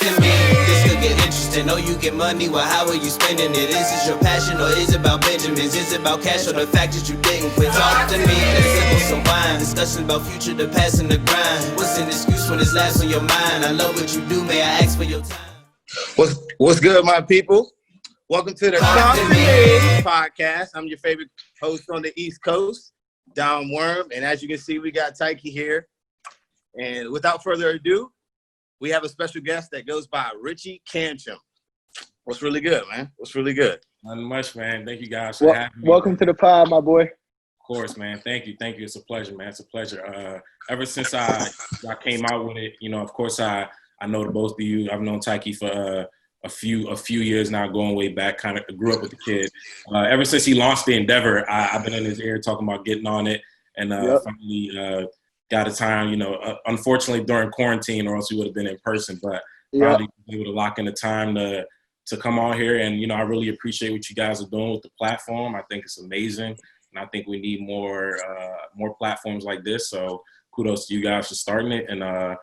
to me. This could get interesting. Oh, you get money, well, how are you spending it? Is this your passion or is it about Benjamins? Is it about cash or the fact that you didn't quit? Talk to me, let's sip on some wine. Discussion about future, the past, and the grind. What's an excuse when it's last on your mind? I love what you do, may I ask for your time? What's good, my people? Welcome to the Talk to Me podcast. I'm your favorite host on the East Coast, Don Worm. And as you can see, we got Tyke here. And without further ado, we have a special guest that goes by Richie Kamtchoum. What's really good, man? What's really good? Nothing much, man. Thank you guys for having me. Welcome to the pod, my boy. Of course, man. Thank you. It's a pleasure, man. It's a pleasure. Ever since I came out with it, of course, I know the both of you. I've known Tyke for a few years now, going way back. Kind of grew up with the kid. Ever since he launched the endeavor, I've been in his ear talking about getting on it, and finally got a time. Unfortunately during quarantine, or else we would have been in person. But finally able to lock in the time to come on here, and I really appreciate what you guys are doing with the platform. I think it's amazing, and I think we need more platforms like this. So kudos to you guys for starting it. And I'll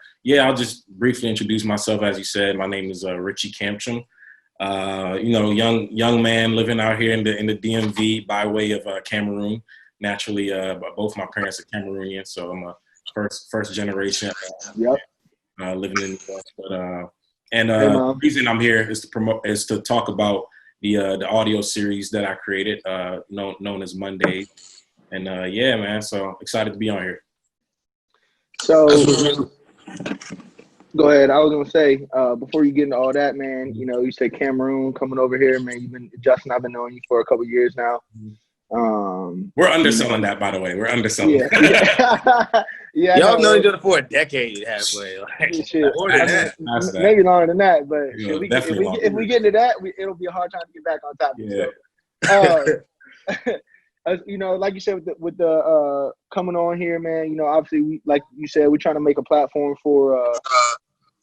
just briefly introduce myself. As you said, my name is Richie Kamtchoum. Young man living out here in the DMV by way of Cameroon. Naturally, both my parents are Cameroonian, so I'm a first generation living in the US. But the reason I'm here is to talk about the audio series that I created, known as Mondaze. And man, so excited to be on here. So, go ahead. I was gonna say before you get into all that, man. You said Cameroon coming over here, man. Justin, I've been knowing you for a couple of years now. We're underselling that, by the way. We're underselling. Yeah. Y'all known each other for a decade, halfway. Maybe longer than that, but if we get into that, it'll be a hard time to get back on topic. Like you said, with the coming on here, man. Obviously, like you said, we're trying to make a platform for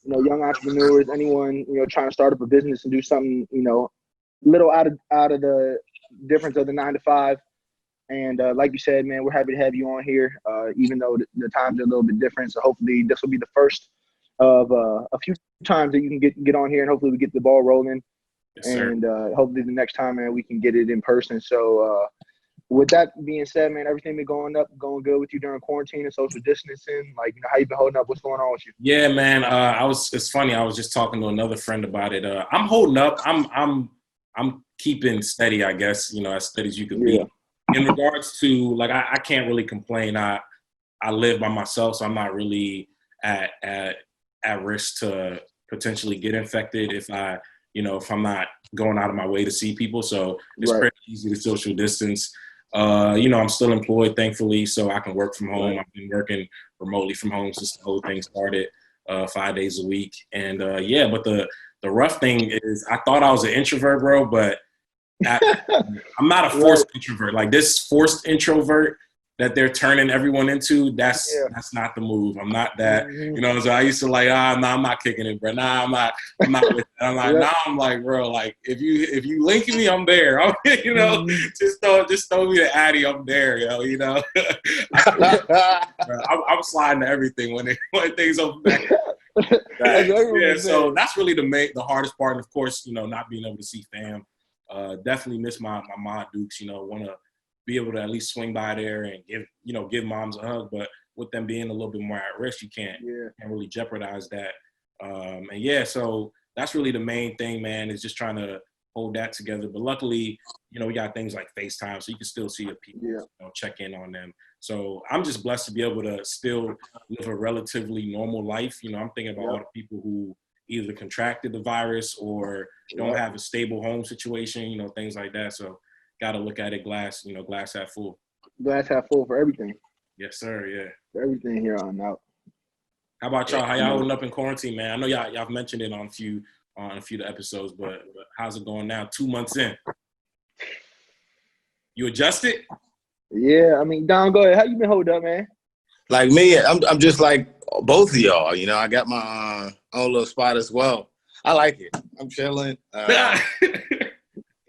young entrepreneurs, anyone trying to start up a business and do something little out of the difference of the 9 to 5. And like you said, man, we're happy to have you on here, even though the times are a little bit different. So hopefully this will be the first of a few times that you can get on here, and hopefully we get the ball rolling. Yes, sir. And hopefully the next time, man, we can get it in person. So with that being said, man, everything been going good with you during quarantine and social distancing? Like, how you been holding up? What's going on with you? Yeah, man. It's funny. I was just talking to another friend about it. I'm holding up. I'm keeping steady, I guess, as steady as you can be. In regards to, like, I can't really complain. I live by myself, so I'm not really at risk to potentially get infected if I'm not going out of my way to see people. So it's pretty easy to social distance. I'm still employed, thankfully, so I can work from home. I've been working remotely from home since the whole thing started, 5 days a week. And but the rough thing is, I thought I was an introvert, bro, but I'm not a forced introvert. Like, this forced introvert that they're turning everyone into, that's not the move. I'm not that. So I used to I'm not kicking it, bro. I'm not with it. I'm like, now I'm like, bro, like, if you link me, I'm there. Just throw me the Addy, I'm there, I'm sliding to everything when things open back. So that's really the hardest part. And of course, not being able to see fam. Definitely miss my Ma Dukes. Want to be able to at least swing by there and give moms a hug. But with them being a little bit more at risk, you can't really jeopardize that. So that's really the main thing, man, is just trying to hold that together. But luckily, we got things like FaceTime, so you can still see the people, check in on them. So I'm just blessed to be able to still live a relatively normal life. I'm thinking about all the people who either contracted the virus or don't have a stable home situation, things like that. So got to look at it glass half full. Glass half full for everything. Yes, sir. Yeah. For everything here on out. How about y'all? How y'all holding up in quarantine, man? I know y'all mentioned it on a few of the episodes, but how's it going now? 2 months in. You adjusted? Yeah, Don, go ahead. How you been holding up, man? Like me, I'm just like both of y'all. I got my own little spot as well. I like it. I'm chilling.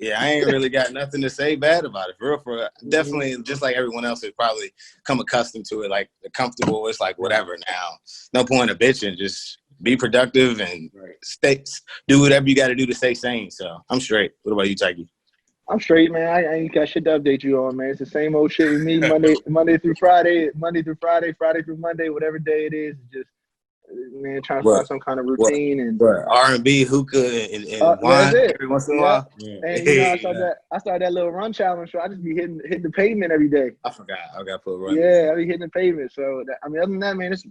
Yeah, I ain't really got nothing to say bad about it. For real. Definitely, just like everyone else has probably come accustomed to it, like the comfortable. It's like whatever now. No point of bitching. Just be productive and do whatever you got to do to stay sane. So I'm straight. What about you, Tyke? I'm straight, man. I ain't got shit to update you on, man. It's the same old shit with me. Monday through Friday, Friday through Monday, whatever day it is. Just man, trying to find some kind of routine and R&B, hookah, and wine every once in a while. Yeah. And you know, I started that little run challenge, so I just be hitting the pavement every day. I forgot. I got to put run. Yeah, I be hitting the pavement. So other than that, man, it's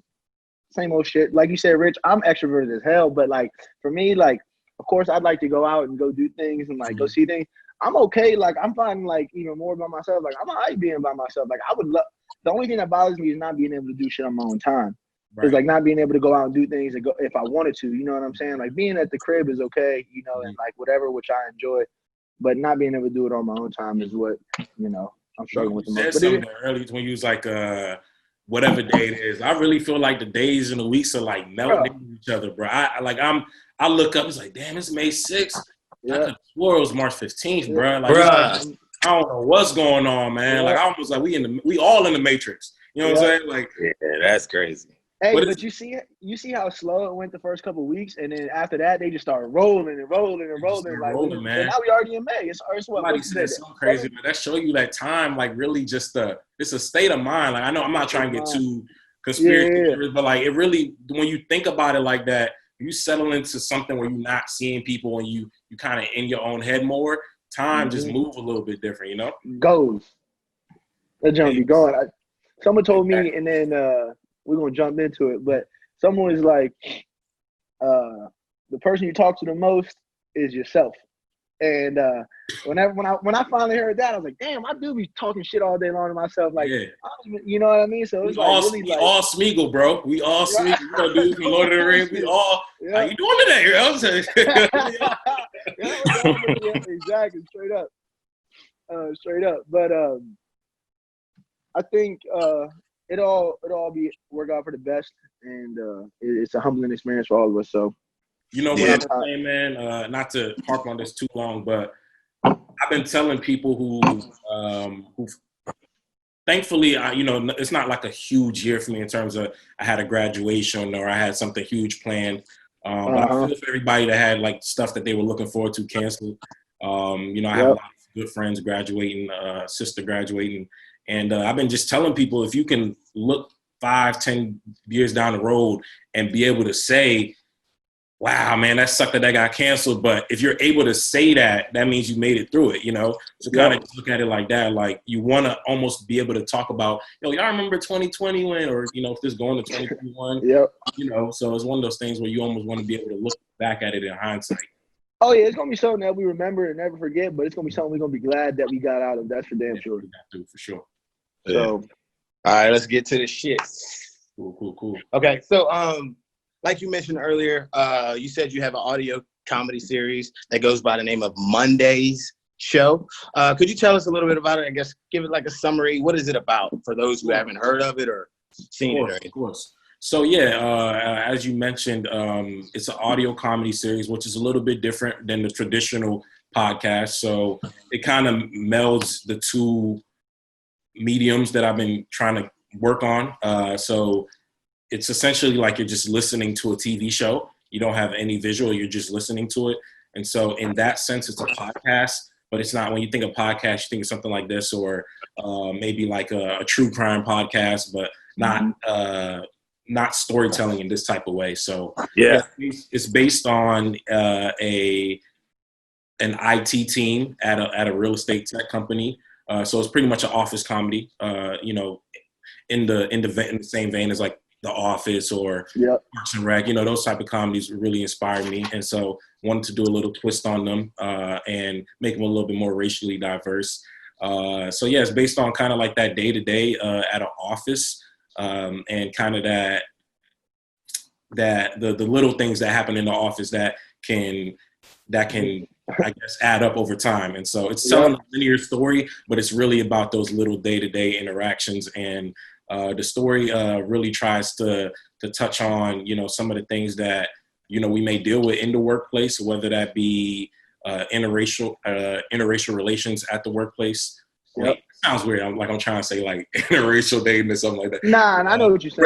same old shit. Like you said, Rich, I'm extroverted as hell, but like for me, like of course I'd like to go out and go do things and like go see things. I'm okay. Like I'm finding like even more by myself. Like I'm alright being by myself. Like I would love. The only thing that bothers me is not being able to do shit on my own time. It's like not being able to go out and do things and go if I wanted to. You know what I'm saying? Like being at the crib is okay. You know, and like whatever, which I enjoy, but not being able to do it on my own time is what I'm struggling with the most. You said something earlier when you was like, whatever day it is. I really feel like the days and the weeks are like melting into each other, bro. I look up, it's like, damn, it's May 6th. Yeah. I could have swore it was March 15th, bro. Like, I don't know what's going on, man. Like, I almost like we all in the Matrix. You know what I'm saying? Like, yeah, that's crazy. Hey, but you see how slow it went the first couple of weeks, and then after that they just started rolling and rolling and rolling. Like, rolling, man. So now we already in May. It's what? Somebody said something crazy, man. That show you that time, like really just it's a state of mind. Like I know I'm not trying to get too conspiracy theories, but like it really, when you think about it like that, you settle into something where you're not seeing people and you kind of in your own head more. Time just move a little bit different, you know. Goes. That jump be going. Someone told me, and then we're gonna jump into it. But someone was like, the person you talk to the most is yourself. And when I finally heard that, I was like, damn, I do be talking shit all day long to myself. Like, you know what I mean? So it's we all Smeagol, bro. We all Smeagol. You know, dudes from Lord of the Rings. We all. How you doing today? You know what I'm saying? Exactly. Straight up. But I think it all work out for the best, and it's a humbling experience for all of us. So. You know what I'm saying, man? Not to harp on this too long, but I've been telling people who thankfully, it's not like a huge year for me in terms of I had a graduation or I had something huge planned. But I feel for everybody that had like stuff that they were looking forward to canceled. I have a lot of good friends graduating, sister graduating, and I've been just telling people if you can look 5-10 years down the road and be able to say, wow, man, that sucked that got canceled. But if you're able to say that, that means you made it through it, you know? So kind of look at it like that. Like you want to almost be able to talk about, y'all remember 2020 when, or, if this going to 2021, so it's one of those things where you almost want to be able to look back at it in hindsight. Oh, yeah, it's going to be something that we remember and never forget, but it's going to be something we're going to be glad that we got out of. That's for damn sure. For sure. So, all right, let's get to the shit. Cool. Okay, so, like you mentioned earlier, you said you have an audio comedy series that goes by the name of Mondaze Show. Could you tell us a little bit about it? I guess give it like a summary. What is it about for those who haven't heard of it or seen it? Of course. So, as you mentioned, it's an audio comedy series, which is a little bit different than the traditional podcast. So it kind of melds the two mediums that I've been trying to work on. So it's essentially like you're just listening to a TV show. You don't have any visual. You're just listening to it. And so in that sense, it's a podcast, but it's not. When you think of podcast, you think of something like this or maybe like a true crime podcast, but not storytelling in this type of way. So it's based on an IT team at a real estate tech company. So it's pretty much an office comedy, in the same vein as like The Office or Parks and Rec, those type of comedies really inspired me. And so wanted to do a little twist on them and make them a little bit more racially diverse. It's based on kind of like that day-to-day at an office and kind of that the little things that happen in the office that can I guess add up over time. And so it's telling a linear story, but it's really about those little day-to-day interactions. And the story really tries to touch on, some of the things that, we may deal with in the workplace, whether that be interracial relations at the workplace, Wait, it sounds weird. I'm trying to say like interracial dating or something like that. Nah, I know what you're saying.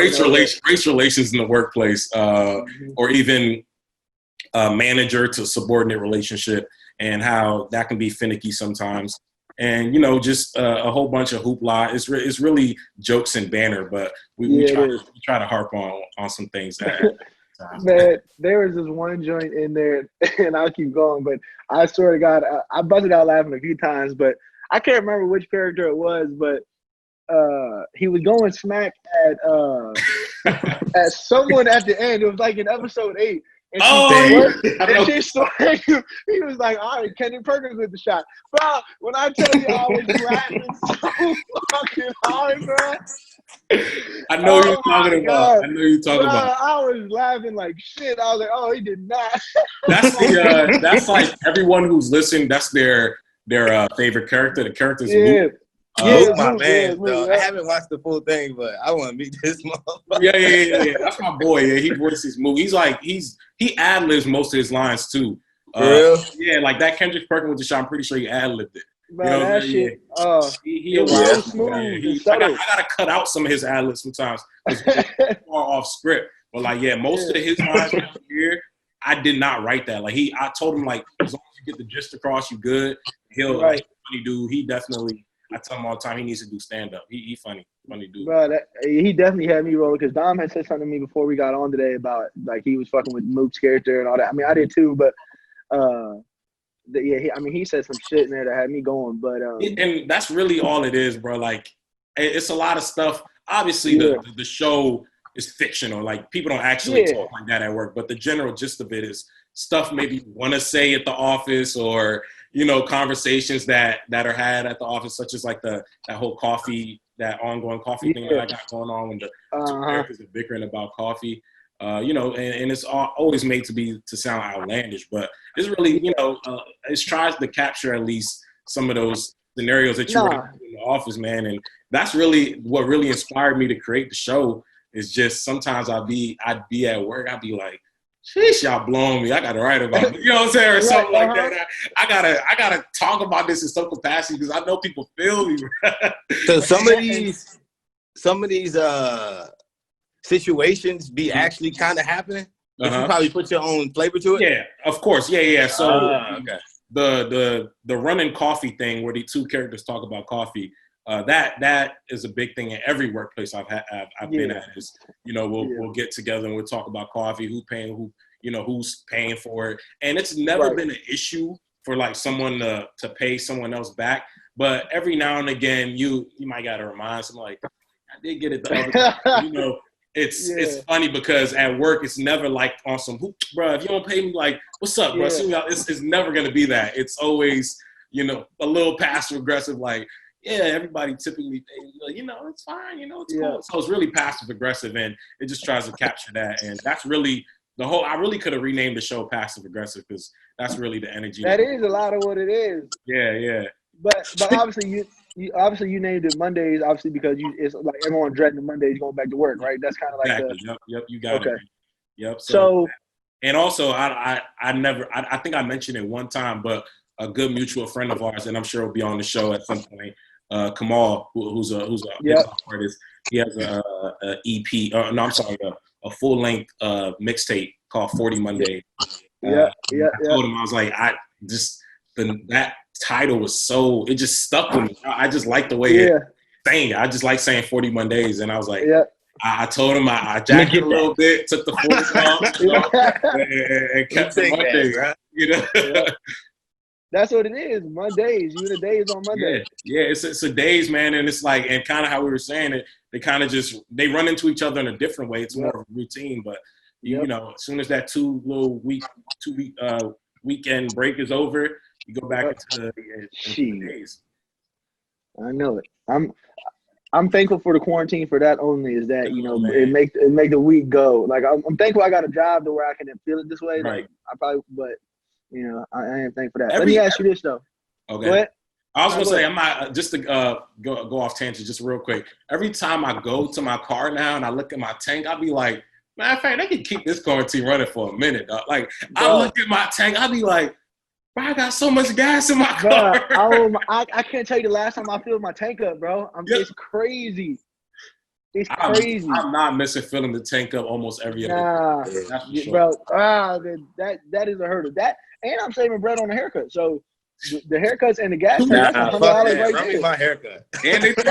Race relations in the workplace, or even manager to subordinate relationship, and how that can be finicky sometimes. And just a whole bunch of hoopla. It's really jokes and banter, but we try to harp on some things. Man, there was this one joint in there, and I'll keep going, but I swear to God, I busted out laughing a few times, but I can't remember which character it was, but he was going smack at someone at the end. It was like in episode 8. And she swear, he was like, all right, Kenny Perkins with the shot. Bro, when I tell you I was laughing so fucking hard, bro. I know you're talking about. I know you're talking about. I was laughing like shit. I was like, oh, he did not. That's like everyone who's listening, that's their favorite character. The character's Luke. My man, I haven't watched the full thing, but I want to meet this motherfucker. Yeah. That's my boy. Yeah, he voices Mook. He ad-libs most of his lines too. For real? Yeah, like that Kendrick Perkins with the shot. I'm pretty sure he ad-libbed it. Man, that shit. He was smooth. I gotta cut out some of his ad-libs sometimes. It's far off script. But most of his lines here, I did not write that. I told him as long as you get the gist across, you good. He'll funny dude. He definitely. I tell him all the time he needs to do stand-up. He funny dude. Bro, he definitely had me rolling because Dom had said something to me before we got on today about he was fucking with Mook's character and all that. I mean, I did too, but he said some shit in there that had me going. But and that's really all it is, bro. It's a lot of stuff. Obviously, the show is fictional. People don't actually talk like that at work, but the general gist of it is stuff maybe you want to say at the office or conversations that are had at the office, such as that whole that ongoing coffee thing that I got going on when the two characters are bickering about coffee. And it's always made to sound outlandish, but it's really, it tries to capture at least some of those scenarios that you run in the office, man. And that's really what really inspired me to create the show. Is just sometimes I'd be at work, I'd be like, sheesh, y'all blowing me. I gotta write about it. You know what I'm saying? Or something like that. I gotta talk about this in some capacity because I know people feel me. So some of these situations be actually kind of happening. But you probably put your own flavor to it. Yeah, of course. Yeah. So the running coffee thing where the two characters talk about coffee. That is a big thing in every workplace I've been at. Is we'll get together and we'll talk about coffee, who's paying for it, and it's never been an issue for someone to pay someone else back. But every now and again, you might gotta remind someone I did get it the other time. It's funny because at work it's never on some bro. If you don't pay me, what's up, bro? It's never gonna be that. It's always a little passive aggressive everybody typically it's fine, it's cool. So it's really passive aggressive, and it just tries to capture that. And that's really I really could have renamed the show Passive Aggressive because that's really the energy. That is a lot of what it is. Yeah. But obviously you named it Mondaze, obviously because it's everyone dreading the Mondays going back to work, right? That's kind of exactly. Yep, you got it. Yep. So and also I think I mentioned it one time, but a good mutual friend of ours, and I'm sure he'll be on the show at some point. Kamal, who's a hip-hop artist, he has a EP. A full-length mixtape called 40 Monday. I told him, I was like, that title was it just stuck with me. I just like the way it saying it. I just like saying 40 Mondays, and I was like, I told him I jacked it a little bit, took the 40 off, and kept the Mondays, right? That's what it is. Mondays. You the days on Monday. Yeah. It's a days, man, and it's and kind of how we were saying it. They kind of they run into each other in a different way. It's more of a routine, but you know, as soon as that 2 week weekend break is over, you go back into the days. I know it. I'm thankful for the quarantine for that only. Is that it make the week go. I'm thankful I got a job to where I can feel it this way. Right. I am thankful for that. Let me ask you this though. Okay. Go ahead. I was gonna say I'm not just to go off tangent just real quick. Every time I go to my car now and I look at my tank, I'll be like, matter of fact, they can keep this quarantine running for a minute. I look at my tank, I'll be like, bro, I got so much gas in my Bro, car. I can't tell you the last time I filled my tank up, bro. It's crazy. It's crazy. I'm not missing filling the tank up almost every other Nah, day. That's for sure. bro. That is a hurdle. That, and I'm saving bread on the haircut. So the haircuts and the gas tank, that's Fuck $100 that. right Run me there. my haircut. And they threw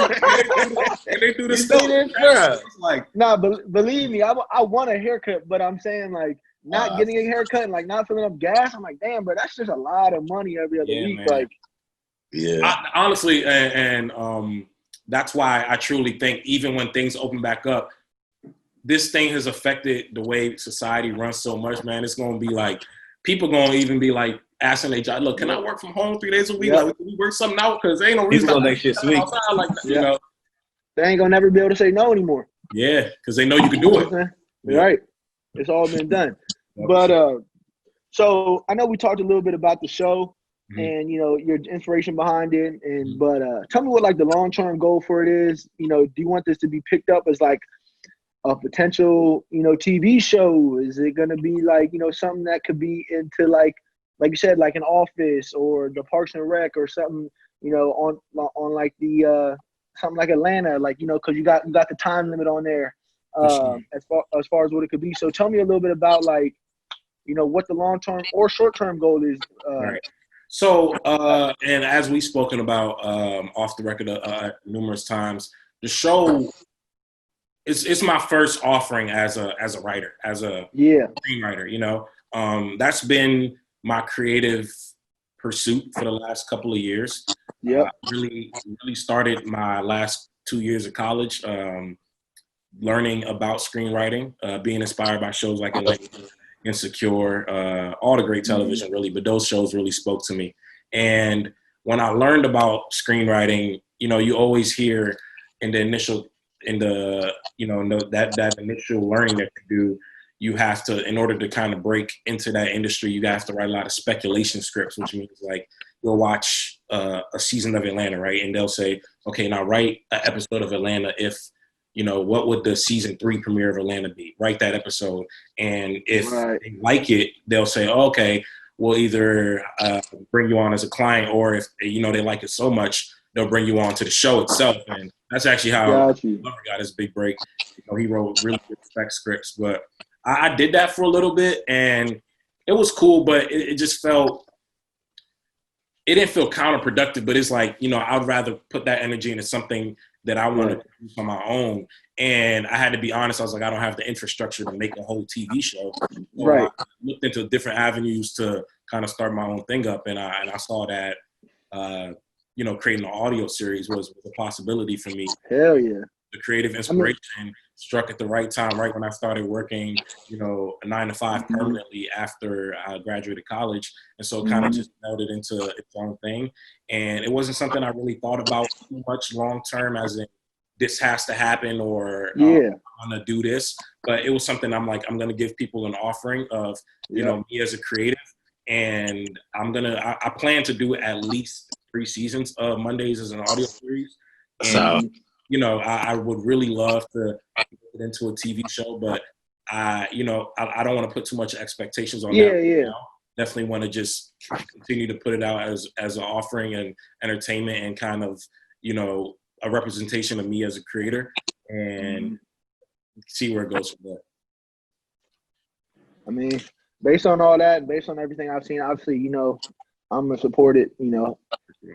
the You stuff. see this, bro? Like, Nah, believe me, I want a haircut, but I'm saying like not getting a haircut and like not filling up gas. I'm like, damn, bro, that's just a lot of money every other week. man. Like, honestly, and that's why I truly think even when things open back up, this thing has affected the way society runs so much, man. It's going to be like, people going to even be like asking their job, look, can I work from home 3 days a week? Like, can we work something out? Because there ain't no reason. People make shit sweet. Like that, you know? They ain't going to never be able to say no anymore. Yeah, because they know you can do it. Right. It's all been done. But so I know we talked a little bit about the show and, you know, your inspiration behind it. And but tell me what like the long-term goal for it is. You know, do you want this to be picked up as like a potential, you know, TV show? Is it going to be like, you know, something that could be into like you said, like an Office or the Parks and Rec or something, you know, on like the something like Atlanta, like, you know, because you got the time limit on there as far as what it could be. So tell me a little bit about like, you know, what the long-term or short-term goal is. Right. So, and as we've spoken about off the record numerous times, the show it's my first offering as a writer, as a screenwriter. You know, that's been my creative pursuit for the last couple of years. Yeah, really started my last 2 years of college, learning about screenwriting, being inspired by shows like Insecure, all the great television, really, but those shows really spoke to me. And when I learned about screenwriting, you know, you always hear that initial learning that you do, you have to, in order to kind of break into that industry, you have to write a lot of speculation scripts, which means like you'll watch a season of Atlanta, right? And they'll say, okay, now write an episode of Atlanta if, you know, what would the season 3 premiere of Atlanta be? Write that episode. And if they like it, they'll say, oh, okay, we'll either bring you on as a client, or if, you know, they like it so much, they'll bring you on to the show itself. And that's actually how Lover got his big break. You know, he wrote really good spec scripts. But I did that for a little bit, and it was cool, but it just felt, it didn't feel counterproductive, but it's like, you know, I'd rather put that energy into something that I want to do on my own. And I had to be honest. I was like, I don't have the infrastructure to make a whole TV show. So I looked into different avenues to kind of start my own thing up. And I saw that, you know, creating an audio series was a possibility for me. Hell yeah. The creative inspiration struck at the right time, right when I started working, you know, a 9 to 5 permanently after I graduated college. And so it kind of just melded into its own thing. And it wasn't something I really thought about too much long term, as in this has to happen or I'm going to do this. But it was something I'm like, I'm going to give people an offering of, you know, me as a creative. And I plan to do at least 3 seasons of Mondaze as an audio series. And, you know, I would really love to get into a TV show, but you know, I don't want to put too much expectations on that. You know? Definitely want to just continue to put it out as an offering and entertainment and kind of, you know, a representation of me as a creator, and see where it goes from there. I mean, based on all that, based on everything I've seen, obviously, you know, I'm gonna support it, you know,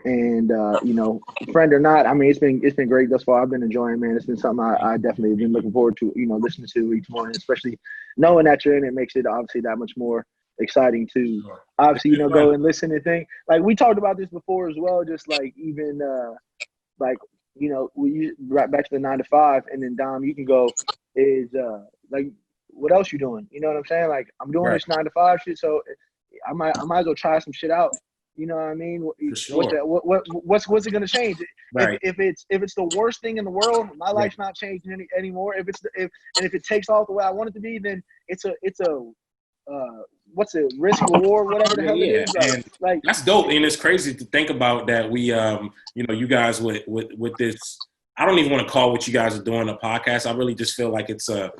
and you know, friend or not, I mean, it's been great thus far. I've been enjoying, man. It's been something I definitely been looking forward to, you know, listening to each morning, especially knowing that you're in it makes it obviously that much more exciting to obviously, you know, go and listen and think. Like we talked about this before as well, just like even like, you know, we right back to the 9 to 5, and then Dom, you can go is like, what else you doing? You know what I'm saying? Like I'm doing this 9 to 5 shit, so I might as well try some shit out. You know what I mean? For sure. What's it gonna change? Right. If it's the worst thing in the world, my life's not changing anymore. If it takes off the way I want it to be, then it's a what's it, risk reward, whatever the hell it is. Like that's dope, and it's crazy to think about that. We you know, you guys with this, I don't even want to call what you guys are doing a podcast. I really just feel like it's a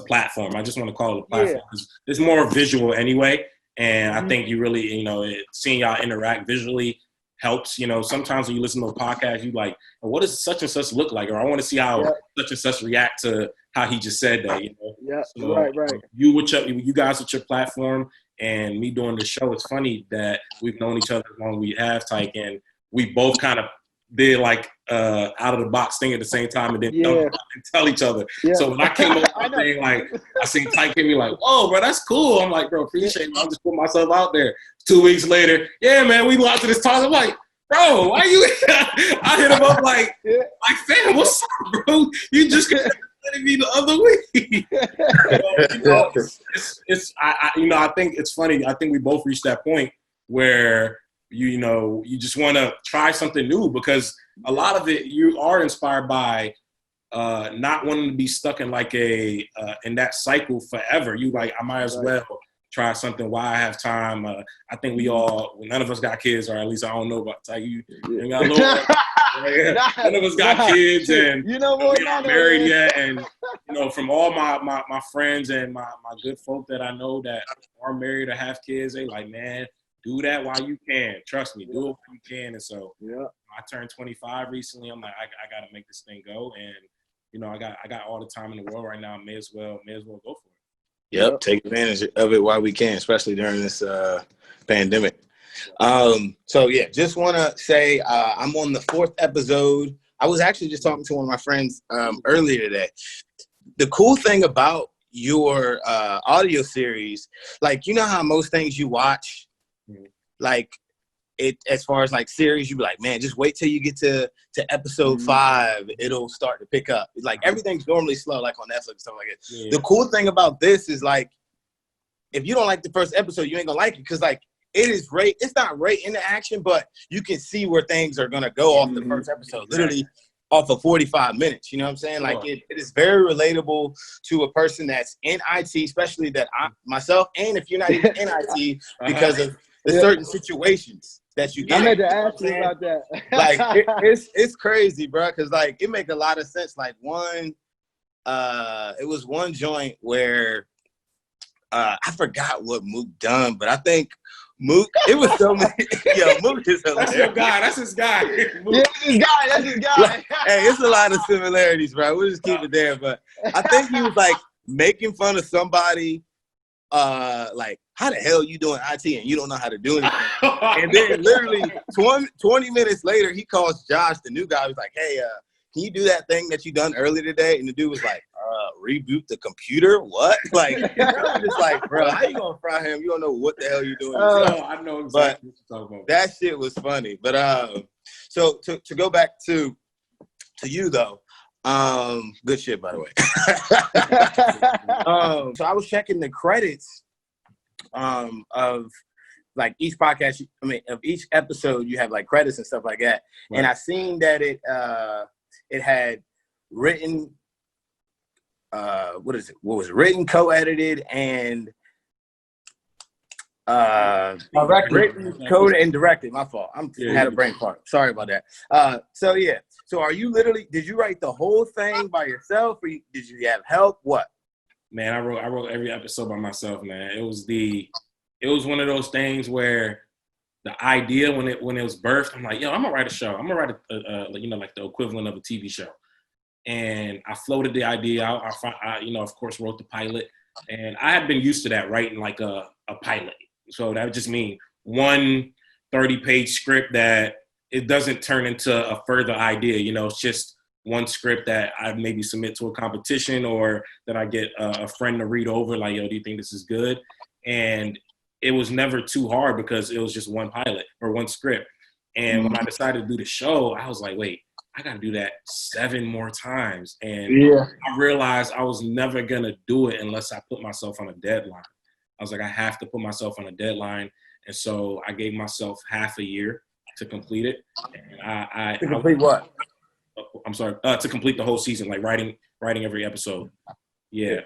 platform. I just want to call it a platform because it's more visual anyway. And I think you really, seeing y'all interact visually helps. Sometimes when you listen to a podcast, you like, well, what does such and such look like? Or I want to see how such and such react to how he just said that, Yeah, So, right. You guys with your platform and me doing the show, it's funny that we've known each other as long as we have, Tyke, and we both kind of did like out of the box thing at the same time and then and tell each other. Yeah. So when I came up with the thing, like I seen Tyke hit me like, whoa, bro, that's cool. I'm like, bro, appreciate it. I'll just put myself out there. 2 weeks later, yeah, man, we go out to this talk. I'm like, bro, why you? I hit him up like, fam, what's up, bro? You just letting me the other week. I think it's funny. I think we both reached that point where you just want to try something new, because a lot of it you are inspired by not wanting to be stuck in like in that cycle forever. You like, I might as well try something while I have time. I think none of us got kids, or at least I don't know about you. Got none of us got kids, and we're not married yet. And from all my friends and my good folk that I know that are married or have kids, they like, man, do that while you can. Trust me, do it while you can. And so I turned 25 recently. I'm like, I got to make this thing go. And I got all the time in the world right now. May as well go for it. Yep, take advantage of it while we can, especially during this pandemic. Just want to say I'm on the 4th episode. I was actually just talking to one of my friends earlier today. The cool thing about your audio series, like, how most things you watch, like it, as far as like series, you be like, man, just wait till you get to episode 5, it'll start to pick up. It's like everything's normally slow, like on Netflix and stuff like that. Yeah. The cool thing about this is like, if you don't like the first episode, you ain't gonna like it, because like it's not right in the action, but you can see where things are gonna go off the first episode, literally off of 45 minutes. You know what I'm saying? Like it is very relatable to a person that's in IT, especially that myself, and if you're not even in IT, because of the certain situations that you get. I meant to ask you about that. Like it's crazy, bro, because like it make a lot of sense. Like it was one joint where I forgot what Mook done, but I think Mook, it was so many. Yo, Mook is hilarious. That's your guy. That's his guy. That's his guy. Like, hey, it's a lot of similarities, bro. We'll just keep it there. But I think he was like making fun of somebody. Like, how the hell you doing IT and you don't know how to do anything? And then literally 20 minutes later, he calls Josh, the new guy. He's like, hey, can you do that thing that you done earlier today? And the dude was like, reboot the computer? What? Like, I'm just like, bro, how you gonna fry him? You don't know what the hell you're doing. I know exactly what you're talking about. That shit was funny. But so to go back to you though, good shit, by the way. So I was checking the credits of like each podcast. Of each episode, you have like credits and stuff like that. Right. And I seen that it had written. What was it? Written, co-edited, and written, code, and directed. My fault. Had a brain fart. Sorry about that. So are you literally? Did you write the whole thing by yourself, or did you have help? What? Man, I wrote every episode by myself. Man, it was one of those things where the idea when it was birthed, I'm like, yo, I'm gonna write a show. I'm gonna write like the equivalent of a TV show. And I floated the idea out. I of course, wrote the pilot. And I had been used to that, writing like a pilot. So that would just mean one 30-page script that it doesn't turn into a further idea. It's just one script that I maybe submit to a competition, or that I get a friend to read over, like, yo, do you think this is good? And it was never too hard because it was just one pilot or one script. And when I decided to do the show, I was like, wait, I got to do that 7 more times. And I realized I was never going to do it unless I put myself on a deadline. I was like, I have to put myself on a deadline. And so I gave myself half a year to complete it. And to complete what? I'm sorry, to complete the whole season, like writing every episode. Yeah.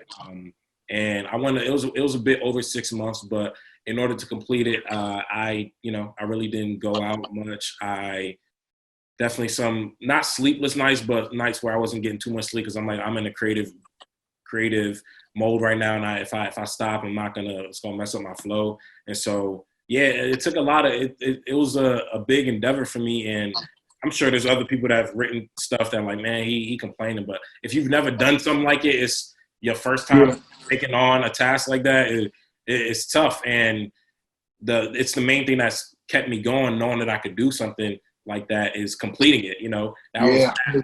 And I wanted, it was a bit over 6 months, but in order to complete it, I really didn't go out much. I definitely some, not sleepless nights, but nights where I wasn't getting too much sleep, because I'm in a creative creative mode right now, and if I stop, it's gonna mess up my flow. And so yeah, it took a lot of it was a big endeavor for me, and I'm sure there's other people that have written stuff that like, man, he complaining, but if you've never done something like it, it's your first time taking on a task like that. It's tough, and it's the main thing that's kept me going, knowing that I could do something like that, is completing it. That was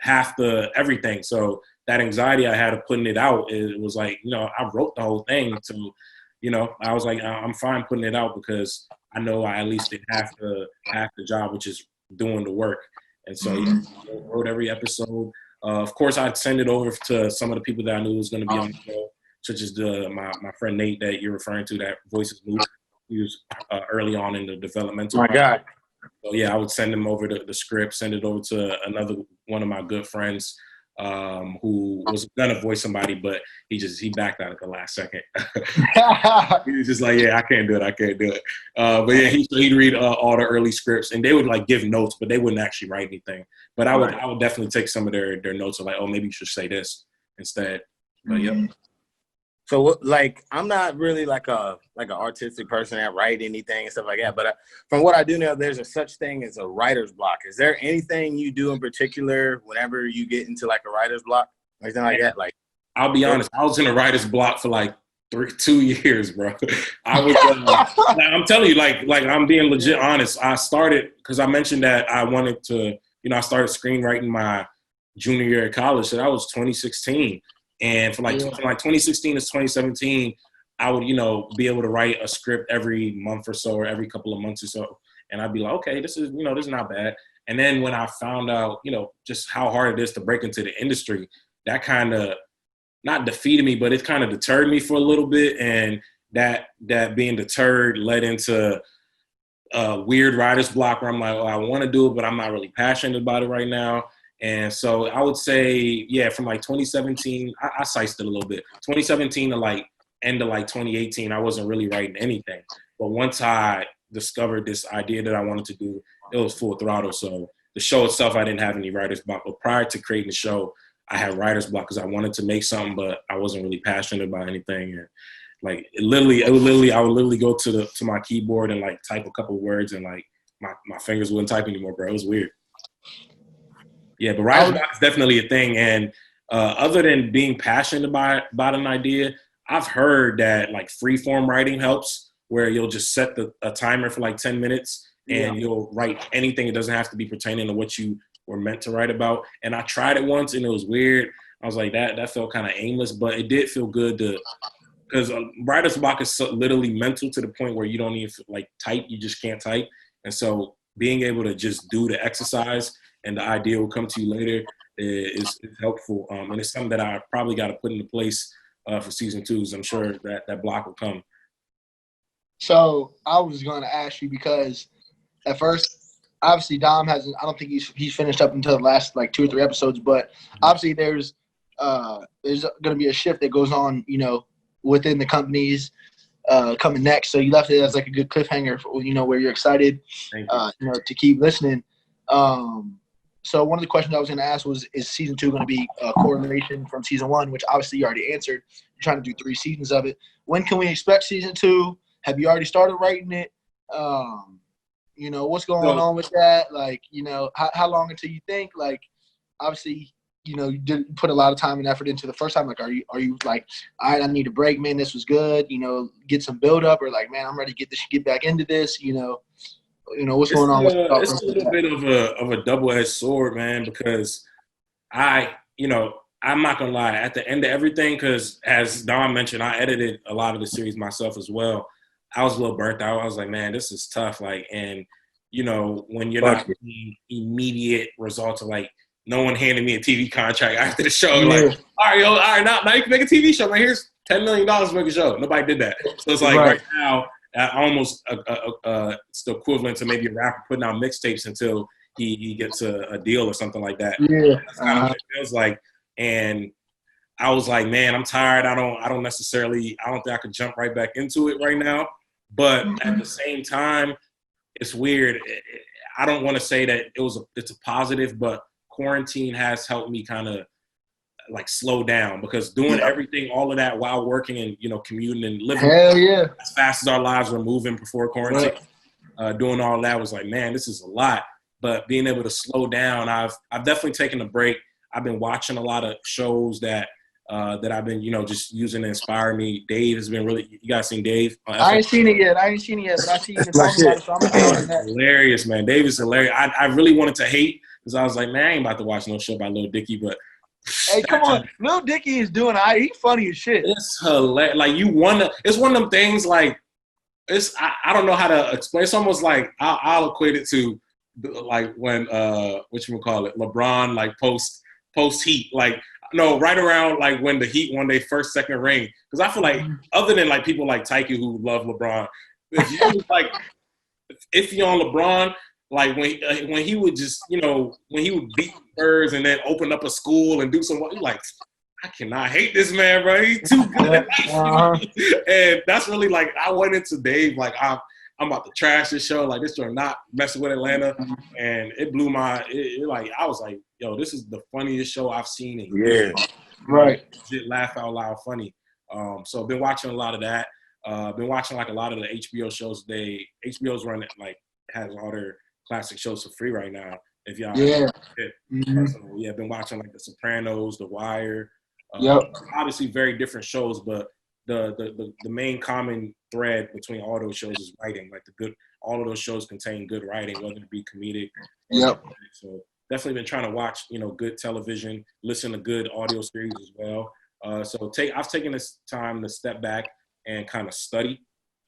half the everything. So that anxiety I had of putting it out, it was like, I wrote the whole thing. So, I was like, I'm fine putting it out because I know I at least did half the job, which is doing the work. And so I wrote every episode. Of course, I'd send it over to some of the people that I knew was going to be on the show, such as my friend Nate that you're referring to, that voices Luke. He was early on in the developmental. My God. So yeah, I would send him over the script, send it over to another one of my good friends who was gonna voice somebody, but he backed out at the last second. He was just like, yeah, I can't do it. But yeah, he'd read all the early scripts, and they would like give notes, but they wouldn't actually write anything. But I would definitely take some of their notes of like, oh, maybe you should say this instead. But yeah. So like, I'm not really like an artistic person that write anything and stuff like that. But from what I do know, there's a such thing as a writer's block. Is there anything you do in particular whenever you get into like a writer's block, anything like that? Like, I'll be honest, I was in a writer's block for like 2 years, bro. I was. I'm telling you, like I'm being legit honest. I started because I mentioned that I wanted to. I started screenwriting my junior year of college. So that was 2016. And from 2016 to 2017, I would, be able to write a script every month or so, or every couple of months or so. And I'd be like, okay, this is not bad. And then when I found out, just how hard it is to break into the industry, that kind of not defeated me, but it kind of deterred me for a little bit. And that being deterred led into a weird writer's block where I'm like, oh, I want to do it, but I'm not really passionate about it right now. And so I would say, yeah, from like 2017, I sized it a little bit. 2017 to like end of like 2018, I wasn't really writing anything. But once I discovered this idea that I wanted to do, it was full throttle. So the show itself, I didn't have any writer's block. But prior to creating the show, I had writer's block because I wanted to make something, but I wasn't really passionate about anything. And like I would literally go to my keyboard and like type a couple of words, and like my fingers wouldn't type anymore, bro. It was weird. Yeah, but writer's block is definitely a thing. And other than being passionate about an idea, I've heard that like free-form writing helps, where you'll just set a timer for like 10 minutes and you'll write anything. It doesn't have to be pertaining to what you were meant to write about. And I tried it once and it was weird. I was like, that felt kind of aimless, but it did feel good because writer's block is literally mental to the point where you don't even like type. You just can't type. And so being able to just do the exercise and the idea will come to you later is helpful. And it's something that I probably got to put into place for season 2. So I'm sure that block will come. So I was going to ask you, because at first, obviously Dom hasn't, I don't think he's finished up until the last like 2 or 3 episodes, but obviously there's going to be a shift that goes on, within the companies coming next. So you left it as like a good cliffhanger for, where you're excited, to keep listening. So one of the questions I was going to ask was, is season 2 going to be a correlation from season 1, which obviously you already answered. You're trying to do 3 seasons of it. When can we expect season 2? Have you already started writing it? What's going on with that? Like, how long until you think? Like, obviously, you did put a lot of time and effort into the first time. Like, are you like, all right, I need a break, man. This was good. Get some build up, or like, man, I'm ready to get back into this. What's going on? It's a little bit of a double-edged sword, man, because I'm not gonna lie. At the end of everything, because as Don mentioned, I edited a lot of the series myself as well. I was a little burnt out. I was like, man, this is tough. Like, and when you're not getting immediate results of like, no one handed me a TV contract after the show. Like, all right, now you can make a TV show. Like, here's $10 million to make a show. Nobody did that. So it's like right now, almost it's the equivalent to maybe a rapper putting out mixtapes until he gets a deal or something like that. Yeah, that's kind of what it feels like. And I was like, man, I'm tired. I don't think I could jump right back into it right now. But at the same time, it's weird. I don't want to say that it's a positive, but quarantine has helped me kind of like slow down, because doing everything, all of that while working and, you know, commuting and living as fast as our lives were moving before quarantine, doing all that was like, man, this is a lot. But being able to slow down, I've definitely taken a break. I've been watching a lot of shows that I've been, you know, just using to inspire me. Dave has been really, you guys seen Dave? I ain't seen it yet, but I see you been talking about it, so I'm enjoying that. Hilarious, man. Dave is hilarious. I really wanted to hate, because I was like, man, I ain't about to watch no show by Lil Dicky, but hey, come on. Lil Dicky is doing he's funny as shit. It's hilarious. Like, it's one of them things, like, I don't know how to explain. It's almost like I'll equate it to like when whatchamacallit, LeBron, like post Heat, like, no, right around like when the Heat won their first, second ring. Because I feel like, other than like people like Tyke who love LeBron, if you're on LeBron, like when he would just, you know, when he would beat the Spurs and then open up a school and do some, you're like, I cannot hate this man, bro. He's too good. And that's really like, I went into Dave like, I'm about to trash this show. Like, this show not messing with Atlanta. And it blew my, like, I was like, yo, this is the funniest show I've seen in years. Right. Legit laugh out loud funny. So I've been watching a lot of that. Been watching like a lot of the HBO shows. HBO's running, like, has all their classic shows for free right now. If y'all so, been watching like The Sopranos, The Wire. Obviously very different shows, but the main common thread between all those shows is writing. Like, all of those shows contain good writing, whether it be comedic. So definitely been trying to watch, you know, good television, listen to good audio series as well. So I've taken this time to step back and kind of study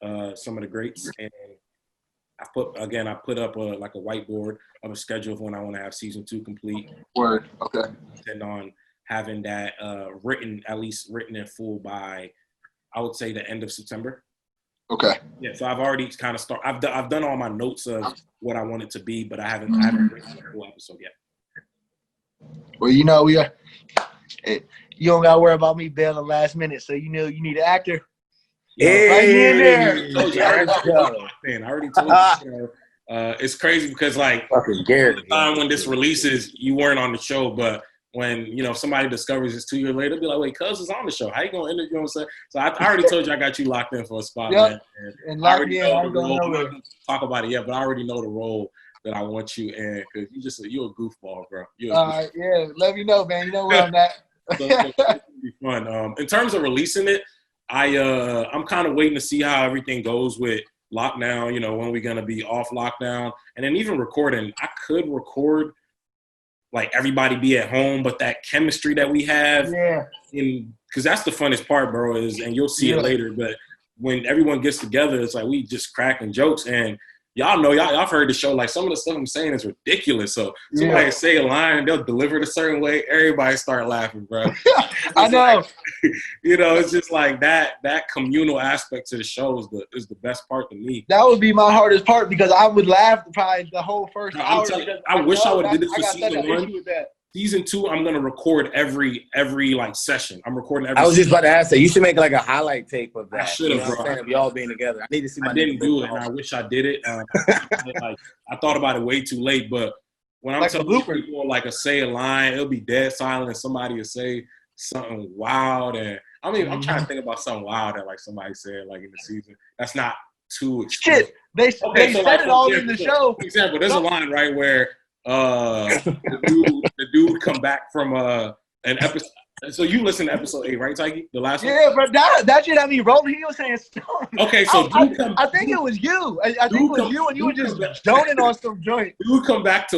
some of the greats, and I put up a whiteboard of a schedule of when I want to have season 2 complete. Word. Okay. And on having that written in full by, I would say, the end of September. Okay. Yeah. So I've already kind of started. I've done all my notes of what I want it to be, but I haven't written the full episode yet. Well, you know, you don't gotta worry about me bailing last minute. So you know, you need an actor. Right in there. I already told you. It's crazy because, like, the time when this releases, you weren't on the show, but when, you know, somebody discovers this 2 years later, they'll be like, wait, Cuz is on the show. How you going to interview? You know what I'm saying? So I already told you I got you locked in for a spot, man. And locked in. I'm not going to talk about it yet, but I already know the role that I want you in, because you're a goofball, bro. Yeah, let me know, man. You know where I'm at. So it's going to be fun. In terms of releasing it, I'm kind of waiting to see how everything goes with lockdown, you know, when we're going to be off lockdown. And then even recording, I could record, like, everybody be at home, but that chemistry that we have, because that's the funnest part, bro, and you'll see it later, but when everyone gets together, it's like we just cracking jokes. And y'all know, y'all heard the show, like, some of the stuff I'm saying is ridiculous. So somebody say a line and they'll deliver it a certain way, everybody start laughing, bro. I know. Like, you know, it's just like that communal aspect to the show is the best part to me. That would be my hardest part, because I would laugh probably the whole first hour. I wish I would have did this for season 1. Season 2, I'm gonna record every like session. I'm recording every. I was just about to ask that. You should make like a highlight tape of that. I should have, bro. Of y'all being together. I need to see. I didn't do it, and I wish I did it. Like, I thought about it way too late. But when I'm like telling people, like, say a line, it'll be dead silent, and somebody will say something wild. And I mean, I'm trying to think about something wild that, like, somebody said, like, in the season. That's not too extreme. Shit, they said it all in the show. For example, there's a line right where the dude come back from an episode. So you listened to episode 8, right, Tyke? The last one? Yeah, but that shit had me rolling. He was saying stuff. Okay, so I think it was you. I think it was you, and you were just joning on some joint. Dude come back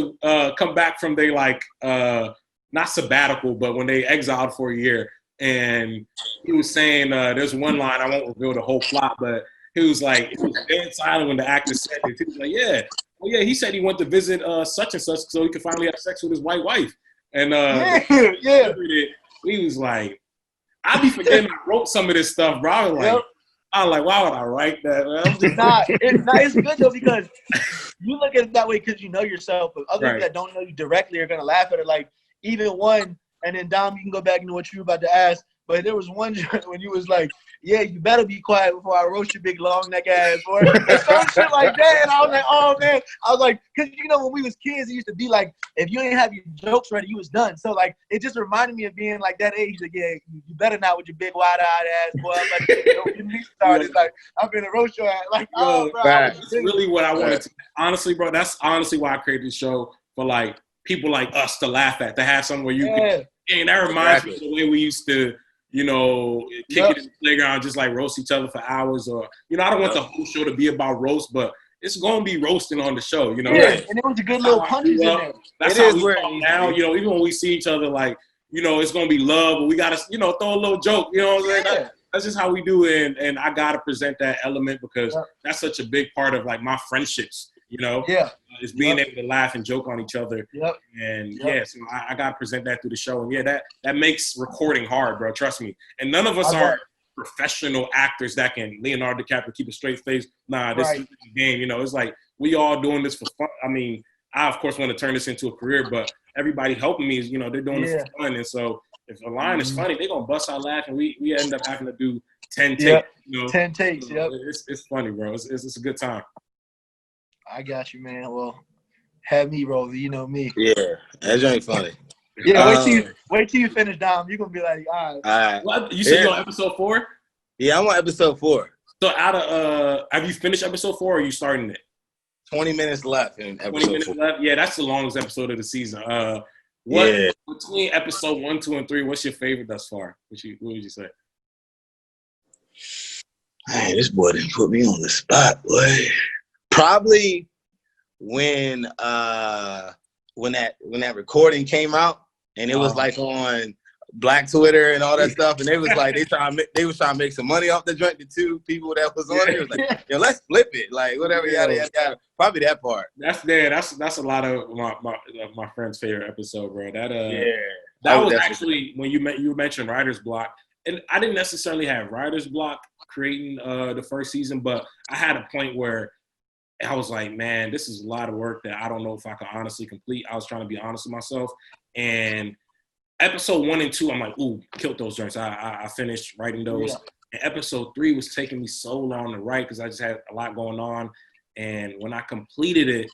from they, like, not sabbatical, but when they exiled for a year, and he was saying there's one line, I won't reveal the whole plot, but he was like, it was dead silent when the actor said it. He was like, yeah. Well, yeah, he said he went to visit such and such so he could finally have sex with his white wife. And he was like, I be forgetting I wrote some of this stuff, bro. I was like, why would I write that? It's good though, because you look at it that way because you know yourself, but other people that don't know you directly are gonna laugh at it. Like, even one, and then Dom, you can go back into what you were about to ask. But there was one when you was like, yeah, you better be quiet before I roast your big long neck ass, boy. And some shit like that. And I was like, oh man. I was like, because when we was kids, it used to be like, if you ain't have your jokes ready, you was done. So like, it just reminded me of being like that age. Like, yeah, you better not with your big wide-eyed ass, boy. I'm like, don't get me started. Like, I'm gonna roast your ass. Like, oh, bro. That's really what I wanted to. Honestly, bro, that's honestly why I created this show, for like people like us to laugh at, to have somewhere you can. And that reminds me of the way we used to, kick it in the playground, just like roast each other for hours. Or, I don't want the whole show to be about roast, but it's going to be roasting on the show, Yeah, and it was a good little punches in there. That's how we talk now, even when we see each other, like, it's going to be love, but we got to, throw a little joke, you know what I'm saying? That's just how we do it, and I got to present that element because that's such a big part of, like, my friendships, is being able to laugh and joke on each other. And, so I got to present that through the show. And, that makes recording hard, bro, trust me. And none of us are professional actors that can Leonardo DiCaprio keep a straight face. Nah, this is the game, it's like we all doing this for fun. I mean, I, of course, want to turn this into a career, but everybody helping me is, they're doing this for fun. And so if a line is funny, they're going to bust out laughing. We end up having to do 10 takes. 10 takes, It's funny, bro. It's a good time. I got you, man. Well, have me roll. You know me. Yeah, that ain't funny. Yeah, wait till you finish, Dom. You're going to be like, all right. What? You said you're on episode 4? Yeah, I'm on episode 4. So out of have you finished episode 4 or are you starting it? 20 minutes left in episode 20 minutes 4. left? Yeah, that's the longest episode of the season. Between episode 1, 2, and 3, what's your favorite thus far? What would you say? Hey, this boy didn't put me on the spot, boy. Probably when that recording came out and it was like on Black Twitter and all that stuff, and they was like they was trying to make some money off the joint. The two people that was on it was like, yo, let's flip it, like whatever, yada yada yada. Probably that part. That's a lot of my friend's favorite episode, bro. That was actually when you mentioned writer's block, and I didn't necessarily have writer's block creating the first season, but I had a point where I was like, man, this is a lot of work that I don't know if I can honestly complete. I was trying to be honest with myself. And episode 1 and 2, I'm like, ooh, killed those joints. I finished writing those. Yeah. And episode 3 was taking me so long to write because I just had a lot going on. And when I completed it,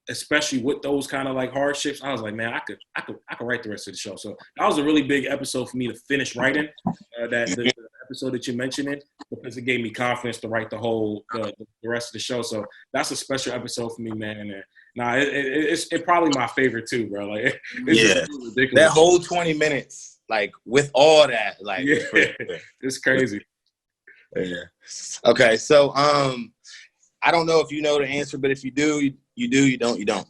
especially with those kind of like hardships, I was like, man, I could write the rest of the show. So that was a really big episode for me to finish writing the episode that you're mentioning, because it gave me confidence to write the rest of the show. So that's a special episode for me, man. And it's probably my favorite too, bro. Like it's just ridiculous. That whole 20 minutes, like with all that, like it's crazy. Yeah. Okay, so I don't know if you know the answer, but if you do, you do. You don't, you don't.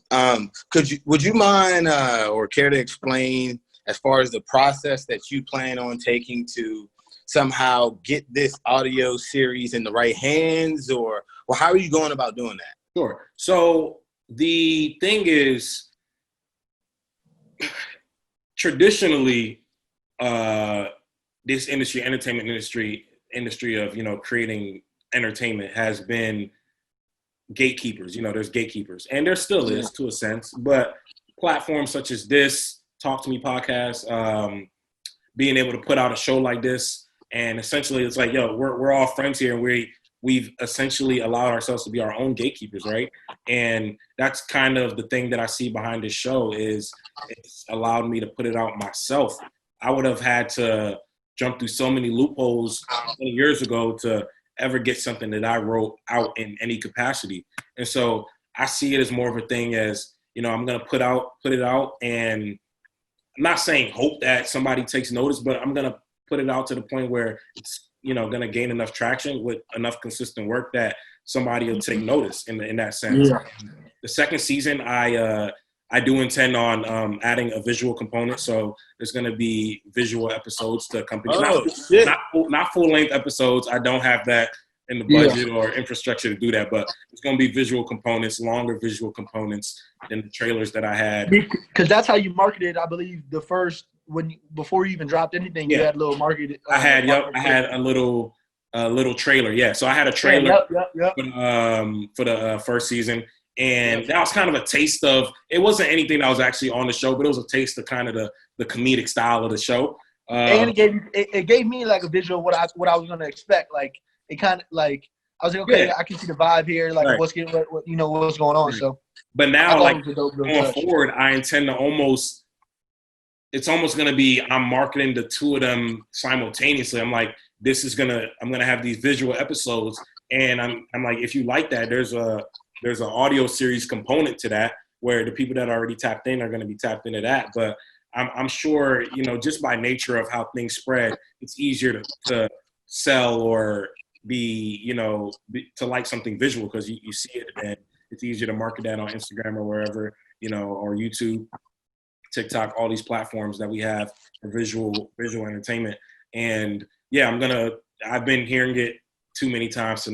Would you mind or care to explain as far as the process that you plan on taking to somehow get this audio series in the right hands, or how are you going about doing that? Sure. So the thing is, traditionally, this industry, entertainment industry of, creating entertainment has been gatekeepers. There's gatekeepers, and there still is to a sense, but platforms such as this, Talk to Me podcast, being able to put out a show like this, and essentially it's like, yo, we're all friends here, and we've essentially allowed ourselves to be our own gatekeepers, right? And that's kind of the thing that I see behind this show, is it's allowed me to put it out myself. I would have had to jump through so many loopholes 20 years ago to ever get something that I wrote out in any capacity. And so I see it as more of a thing as, I'm going to put it out, and I'm not saying hope that somebody takes notice, but I'm going to put it out to the point where it's, going to gain enough traction with enough consistent work that somebody will take notice in that sense. Yeah. The second season, I do intend on adding a visual component. So there's going to be visual episodes to accompany. Not full-length episodes. I don't have that in the budget or infrastructure to do that, but it's going to be visual components, longer visual components than the trailers that I had. Because that's how you marketed, I believe, the first, before you even dropped anything, you had a little market. I had a little trailer. Yeah. So I had a trailer for the first season. And that was kind of a taste of, it wasn't anything that was actually on the show, but it was a taste of kind of the comedic style of the show. And it gave me like a visual of what I was gonna expect. Like it kind of like I was like, okay, I can see the vibe here. Like what's going on. So, but now like going forward, I intend to it's almost gonna be I'm marketing the two of them simultaneously. I'm like, I'm gonna have these visual episodes, and I'm like, if you like that, there's an audio series component to that where the people that are already tapped in are gonna be tapped into that, but I'm sure, just by nature of how things spread, it's easier to sell or be, to like something visual because you see it, and it's easier to market that on Instagram or wherever, or YouTube, TikTok, all these platforms that we have for visual entertainment. And yeah, I've been hearing it too many times to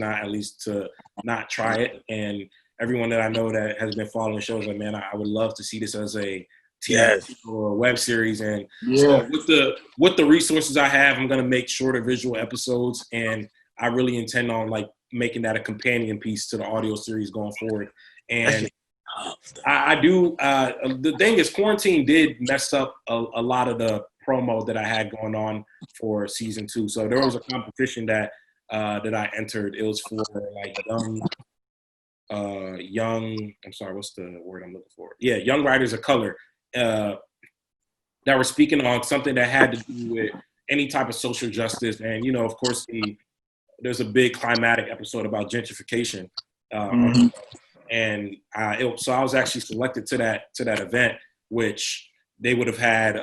not try it. And everyone that I know that has been following the show is like, man, I would love to see this as a TV or a web series. And so with the resources I have, I'm gonna make shorter visual episodes, and I really intend on like making that a companion piece to the audio series going forward. And I do. The thing is, quarantine did mess up a lot of the promo that I had going on for season 2. So there was a competition that I entered. It was for like young. I'm sorry, what's the word I'm looking for? Yeah, young writers of color that were speaking on something that had to do with any type of social justice. And of course, there's a big climatic episode about gentrification. And so I was actually selected to that event, which they would have had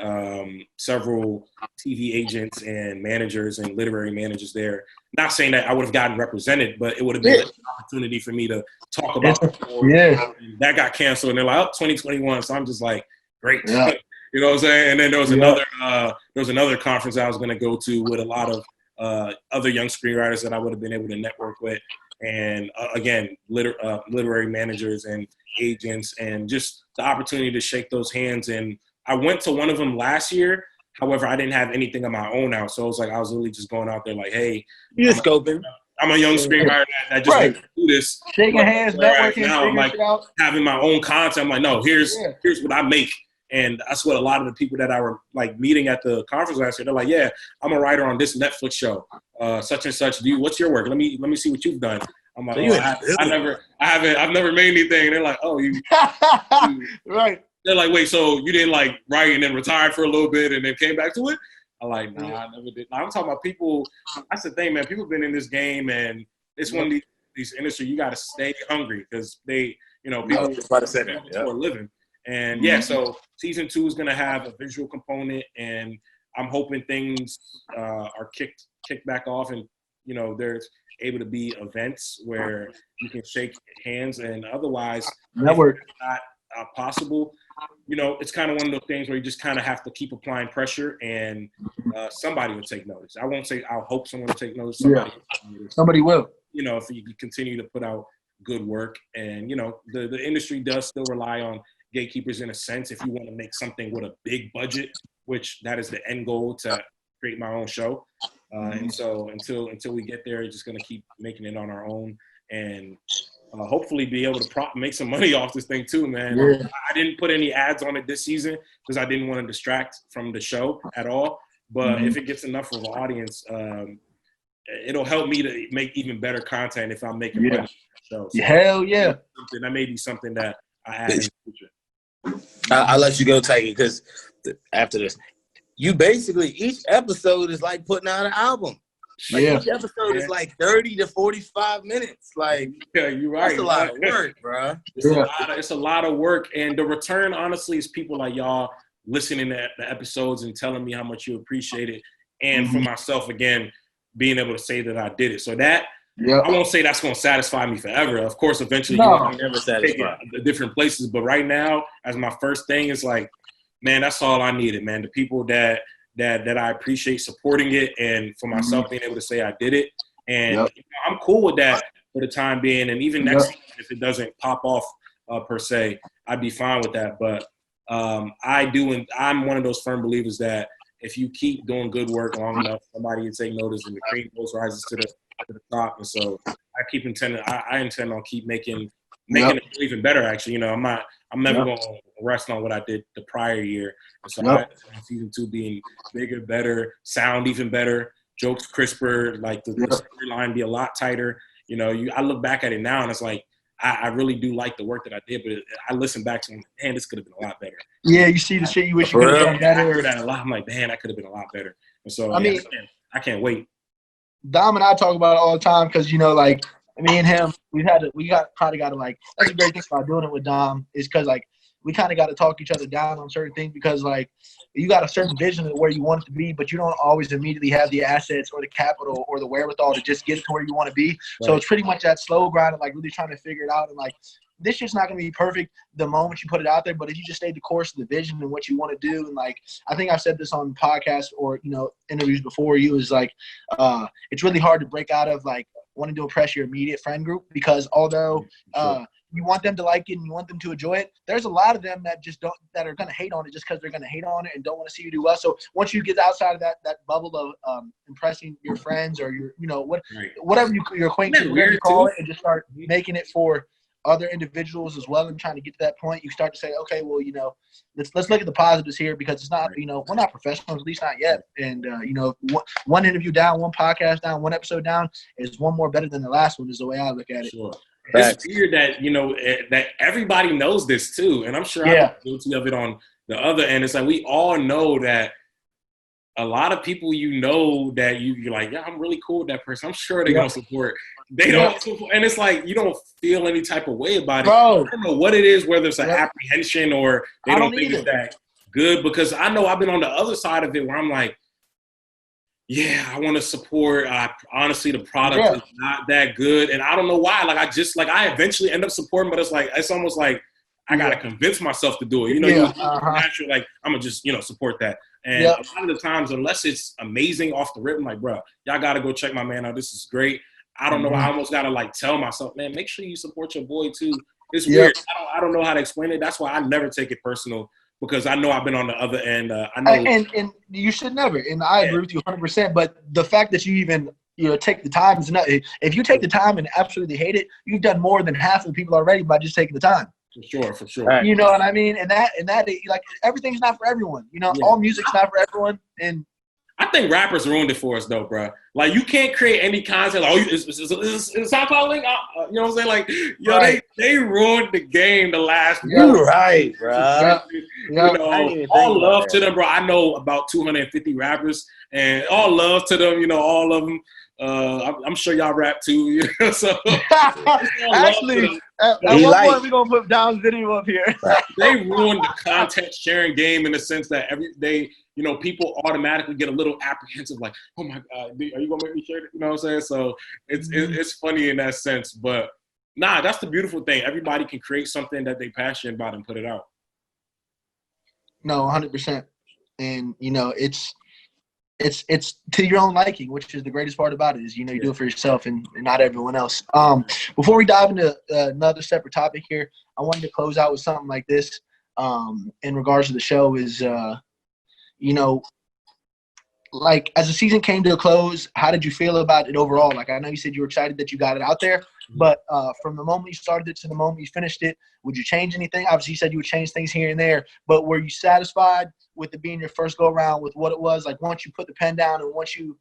several TV agents and managers and literary managers there. Not saying that I would have gotten represented, but it would have been an opportunity for me to talk about it. That got canceled, and they're like, 2021. So I'm just like, great. Yeah. You know what I'm saying? And then there was another conference I was going to go to with a lot of other young screenwriters that I would have been able to network with. And again, literary managers and agents, and just the opportunity to shake those hands. And I went to one of them last year. However, I didn't have anything of my own out. So it was like I was really just going out there like, hey, you're scoping. I'm a young screenwriter that just like to do this. Shaking hands, networking, now I'm like out. having my own content. I'm like, no, here's what I make. And that's what a lot of the people that I were like meeting at the conference last year, they're like, yeah, I'm a writer on this Netflix show, such and such. What's your work? Let me see what you've done. I'm like, I've never made anything. And they're like, oh, you right. They're like, wait, so you didn't like write and then retired for a little bit and then came back to it? I'm like, nah, I never did. I'm talking about people. That's the thing, man. People have been in this game, and it's one of these industries. You got to stay hungry because people are living. And so season 2 is going to have a visual component, and I'm hoping things are kicked back off, and there's able to be events where you can shake hands, and otherwise network not possible. It's kind of one of those things where you just kind of have to keep applying pressure, and somebody will take notice. I won't say I'll hope someone will take notice. Somebody will. If you continue to put out good work, and the industry does still rely on gatekeepers in a sense. If you want to make something with a big budget, which that is the end goal, to create my own show. And so until we get there, we're just going to keep making it on our own, and hopefully be able to make some money off this thing too, man. Yeah. I didn't put any ads on it this season because I didn't want to distract from the show at all. But if it gets enough of an audience, it'll help me to make even better content if I'm making money on the show. So hell yeah. That may be something that I add in the future. I'll let you go, Tiggy, because after this, you basically, each episode is like putting out an album. Each episode is like 30 to 45 minutes. Like, you're right. That's a lot of work, bro. It's a lot of work. And the return, honestly, is people like y'all listening to the episodes and telling me how much you appreciate it. And for myself, again, being able to say that I did it. So that, I won't say that's going to satisfy me forever. Of course, eventually you'll never satisfy the different places. But right now, as my first thing, it's like, man, that's all I needed, man. The people that I appreciate supporting it, and for myself being able to say I did it. And I'm cool with that for the time being. And even next season, if it doesn't pop off per se, I'd be fine with that. But and I'm one of those firm believers that if you keep doing good work long enough, somebody will take notice, and the cream rises to the top. And so I intend on keep making making it even better. Actually, you know, I'm never going to rest on what I did the prior year. And so I season 2 being bigger, better, sound even better, jokes crisper, like the storyline be a lot tighter. You know, I look back at it now and it's like, I really do like the work that I did, but I listen back to, man, this could have been a lot better. Yeah, you see the shit you wish you could have done better. I hear that a lot. I'm like, man, that could have been a lot better. And so, I mean, I can't wait. Dom and I talk about it all the time because, you know, like, me and him, we kind of got to, like, that's a great thing about doing it with Dom is because, like, we kind of got to talk each other down on certain things because, like, you got a certain vision of where you want it to be, but you don't always immediately have the assets or the capital or the wherewithal to just get it to where you want to be. Right. So it's pretty much that slow grind of, like, really trying to figure it out. And, like, this shit's not going to be perfect the moment you put it out there, but if you just stay the course of the vision and what you want to do, and, like, I think I've said this on podcasts or, you know, interviews before you, is, like, it's really hard to break out of, like, wanting to impress your immediate friend group because although you want them to like it and you want them to enjoy it, there's a lot of them that just don't, that are going to hate on it just because they're going to hate on it and don't want to see you do well. So once you get outside of that bubble of impressing your friends or your, you know, whatever your acquaintances, whatever you call it, and just start making it for other individuals as well and trying to get to that point, you start to say, okay, well, you know, let's look at the positives here because it's not, you know, we're not professionals, at least not yet. And, you know, one interview down, one podcast down, one episode down is one more better than the last one is the way I look at it. Sure. It's weird that, you know, that everybody knows this too. And I'm sure I'm guilty of it on the other end. It's like we all know that a lot of people, you know, that you're like, yeah, I'm really cool with that person. I'm sure they're going to support. They don't support. And it's like you don't feel any type of way about it. Bro. I don't know what it is, whether it's an apprehension or they don't think it's that good. Because I know I've been on the other side of it where I'm like, yeah, I want to support. Honestly, the product is not that good. And I don't know why. Like, I eventually end up supporting, but it's almost like I got to convince myself to do it. You know, naturally, like, I'm going to just, you know, support that. And a lot of the times, unless it's amazing off the rip, I'm like, bro, y'all got to go check my man out. This is great. I don't know. I almost got to, like, tell myself, man, make sure you support your boy, too. It's weird. I don't know how to explain it. That's why I never take it personal. Because I know I've been on the other end. I know, and you should never. And I agree with you 100%. But the fact that you even take the time is not. If you take the time and absolutely hate it, you've done more than half of the people already by just taking the time. For sure. You know what I mean? And that like everything's not for everyone. You know, all music's not for everyone. And I think rappers ruined it for us, though, bro. Like, you can't create any content. Like, is SoundCloud link? You know what I'm saying? Like, they ruined the game the last year. You're right, bro. You know, all love to them, bro. I know about 250 rappers, and all love to them. You know, all of them. I'm sure y'all rap too. You know, so actually, at one point we're gonna put Dom's video up here. They ruined the content sharing game in the sense that you know, people automatically get a little apprehensive, like, oh my God, are you gonna make me share it? You know what I'm saying? So it's funny in that sense, but nah, that's the beautiful thing. Everybody can create something that they're passionate about and put it out. No, 100%. And you know, it's to your own liking, which is the greatest part about it. Is, you know, you do it for yourself and not everyone else. Before we dive into another separate topic here, I wanted to close out with something like this. In regards to the show, is you know, like, as the season came to a close, how did you feel about it overall? Like, I know you said you were excited that you got it out there, but from the moment you started it to the moment you finished it, would you change anything? Obviously, you said you would change things here and there, but were you satisfied with it being your first go-around with what it was? Like, once you put the pen down and once you,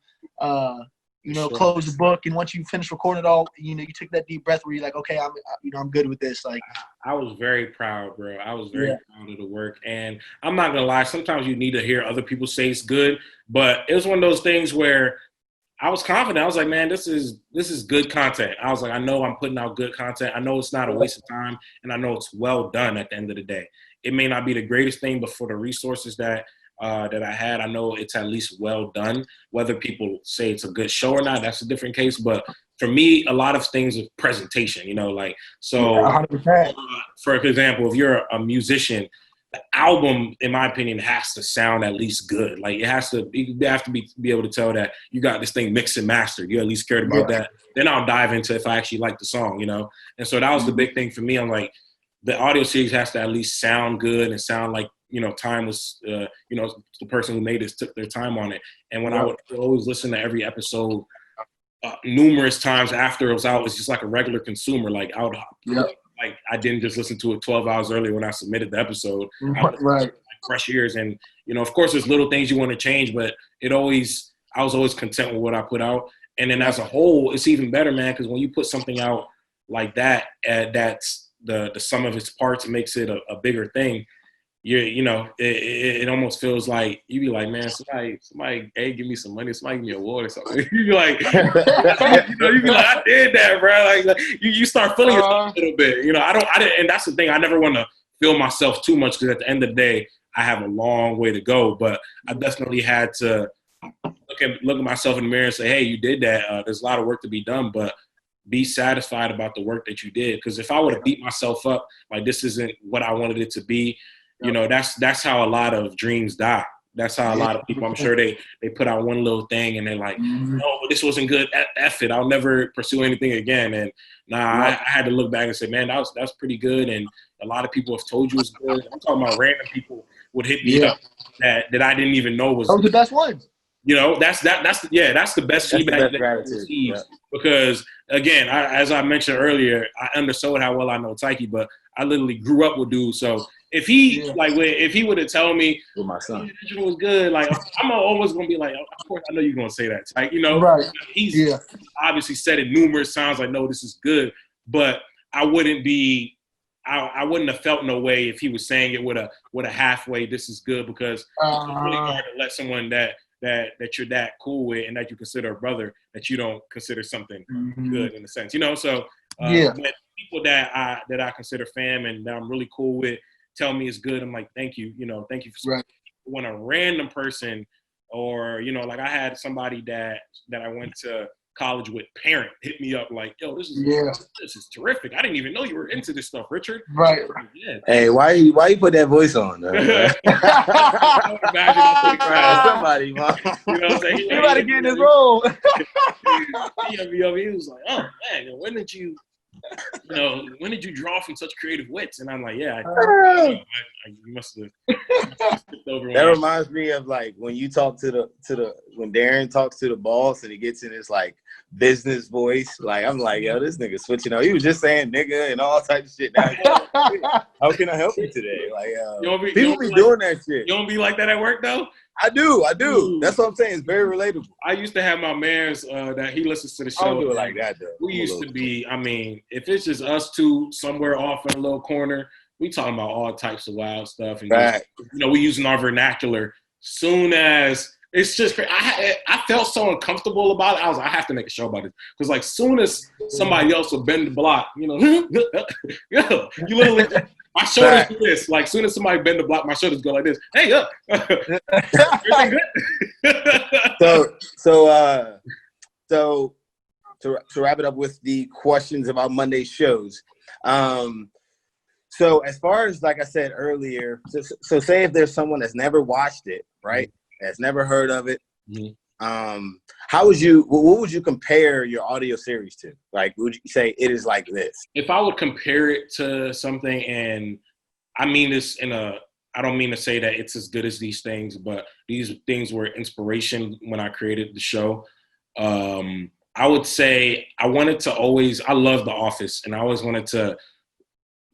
close the book and once you finish recording it all, you know, you took that deep breath where you're like, okay, I'm good with this. Like, I was very proud, bro. I was very proud of the work. And I'm not going to lie, sometimes you need to hear other people say it's good, but it was one of those things where I was confident. I was like, man, this is good content. I was like, I know I'm putting out good content. I know it's not a waste of time, and I know it's well done at the end of the day. It may not be the greatest thing, but for the resources that I had, I know it's at least well done. Whether people say it's a good show or not, that's a different case. But for me, a lot of things is presentation, you know, like, so for example, if you're a musician, the album, in my opinion, has to sound at least good. Like, you have to be able to tell that you got this thing mixed and mastered. You at least cared about that. Then I'll dive into if I actually like the song, you know? And so that was the big thing for me. I'm like, the audio series has to at least sound good and sound like, you know, time was, the person who made this took their time on it. And when I would always listen to every episode numerous times after it was out, it's just like a regular consumer. Like, I would like I didn't just listen to it 12 hours earlier when I submitted the episode. Right. Fresh ears, and of course, there's little things you want to change, but I was always content with what I put out. And then as a whole, it's even better, man, because when you put something out like that, that's the sum of its parts makes it a bigger thing. It almost feels like you be like, man, somebody, hey, give me some money, somebody give me a award or something. You be like, you be like, I did that, bro. Like you start feeling yourself a little bit. I didn't, and that's the thing. I never want to feel myself too much because at the end of the day, I have a long way to go. But I definitely had to look at myself in the mirror and say, hey, you did that. There's a lot of work to be done, but be satisfied about the work that you did. Because if I would have beat myself up, like this isn't what I wanted it to be, that's how a lot of dreams die. That's how a lot of people, I'm sure they put out one little thing and they're like, no, this wasn't good. F it. I'll never pursue anything again. And I had to look back and say, man, that was pretty good. And a lot of people have told you it's good. I'm talking about random people would hit me up that I didn't even know was the best ones. That's the best feedback that I receive. Because again, as I mentioned earlier, I undersold how well I know Tyke, but I literally grew up with dude. So if he if he would have told me with my son, the original was good, like I'm always gonna be like, of course I know you're gonna say that, Tyke. Right. He's obviously said it numerous times, like, no, this is good, but I wouldn't have felt no way if he was saying it with a halfway, this is good, because it's really hard to let someone that you're that cool with and that you consider a brother that you don't consider something good in a sense, So when people that I consider fam and that I'm really cool with tell me it's good, I'm like, thank you, thank you for when a random person or like I had somebody that I went to college with parent hit me up like, yo, this is terrific. I didn't even know you were into this stuff, Richard. Right. Yeah. Hey, why you put that voice on? Somebody, mom. You know what I'm saying? You gotta get in this role. He was like, oh man, when did you draw from such creative wits? And I'm like, yeah, I you must have skipped over. That reminds me of like when you talk to the when Darren talks to the boss and he gets in his like business voice. Like I'm like, yo, this nigga switching up. He was just saying nigga and all types of shit. Now, how can I help you today? Like people be doing that shit. You don't be like that at work though? I do. Ooh. That's what I'm saying. It's very relatable. I used to have my mans that he listens to the show. I don't do it like that though. We used to be, I mean, if it's just us two somewhere off in a little corner, we talking about all types of wild stuff. And just, we using our vernacular. Soon as it's just crazy. I felt so uncomfortable about it. I have to make a show about it. Because like soon as somebody else will bend the block, you literally my shoulders do this. Like soon as somebody bend the block, my shoulders go like this. Hey, up. Everything good? So to wrap it up with the questions about Monday shows. So as far as, like I said earlier, so say if there's someone that's never watched it, right? That's never heard of it. What would you compare your audio series to? Like, would you say it is like this? If I would compare it to something, and I mean this I don't mean to say that it's as good as these things, but these things were inspiration when I created the show. I would say I love The Office, and I always wanted to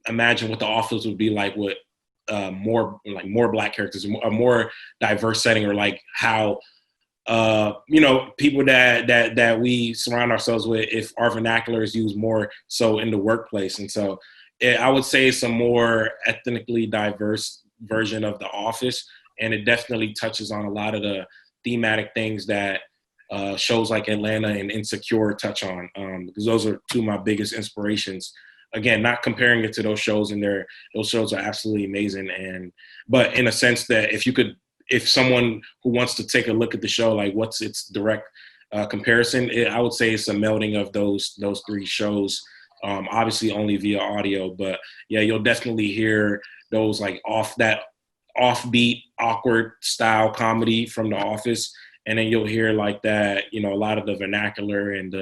imagine what The Office would be like with more Black characters, a more diverse setting, or like how people that we surround ourselves with, if our vernacular is used more so in the workplace. And so I would say it's a more ethnically diverse version of The Office, and it definitely touches on a lot of the thematic things that shows like Atlanta and Insecure touch on, because those are two of my biggest inspirations. Again, not comparing it to those shows, and those shows are absolutely amazing. But in a sense that if someone who wants to take a look at the show, like what's its direct comparison, I would say it's a melding of those three shows. Obviously only via audio, but yeah, you'll definitely hear those like offbeat, awkward style comedy from The Office, and then you'll hear like that, a lot of the vernacular and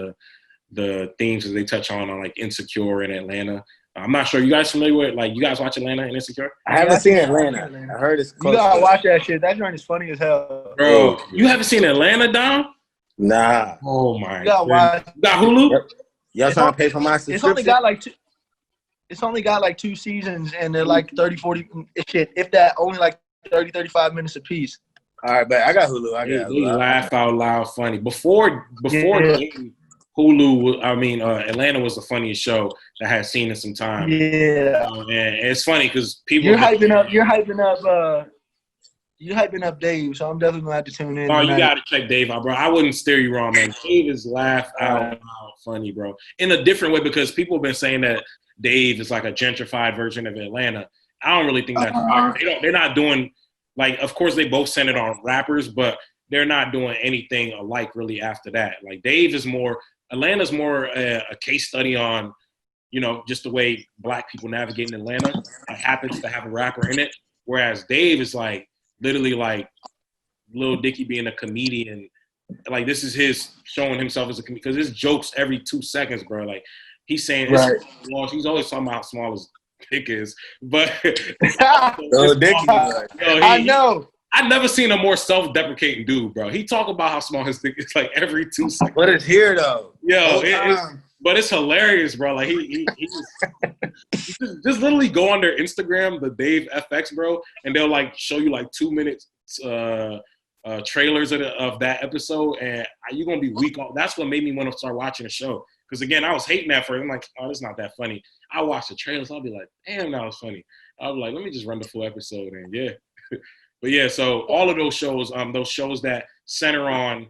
the themes that they touch on like Insecure and Atlanta. I'm not sure. You guys familiar with, like, you guys watch Atlanta and Insecure? I haven't seen Atlanta. I heard it's close. You gotta watch that shit. That joint is funny as hell. Bro, you haven't seen Atlanta, Dom? Nah. Oh my God. You got Hulu? Y'all trying to pay for my subscription? It's only got like It's only got like 2 seasons, and they're like 30, 40 shit. If that, only like 30, 35 minutes apiece. All right, but I got Hulu. They laugh out loud funny. Before Hulu, Atlanta was the funniest show that I had seen in some time. Yeah. And it's funny because people You're hyping up Dave, so I'm definitely gonna have to tune in. Oh, you tonight. gotta check Dave out, bro. I wouldn't steer you wrong, man. Dave is laugh out loud funny, bro. In a different way, because people have been saying that Dave is like a gentrified version of Atlanta. I don't really think that's right. They're not doing, like, of course they both centered on rappers, but they're not doing anything alike really after that. Like Dave is more, Atlanta's more a case study on, you know, just the way black people navigate in Atlanta. It happens to have a rapper in it. Whereas Dave is like, literally like Lil Dicky being a comedian. Like this is his showing himself as a comedian, because his jokes every 2 seconds, bro. Like he's saying, right. He's always talking about how small his dick is, but Lil Dicky, I know. I've never seen a more self-deprecating dude, bro. He talk about how small his dick is like every 2 seconds. But it's here though. Yo, but it's hilarious, bro. Like he just literally go on their Instagram, the Dave FX, bro, and they'll like show you like 2 minutes trailers of that episode, and you're gonna be weak off. That's what made me want to start watching the show. Because again, I was hating that first. I'm like, oh, it's not that funny. I watch the trailers, I'll be like, damn, that was funny. I'll be like, let me just run the full episode, and yeah. But yeah, so all of those shows that center on,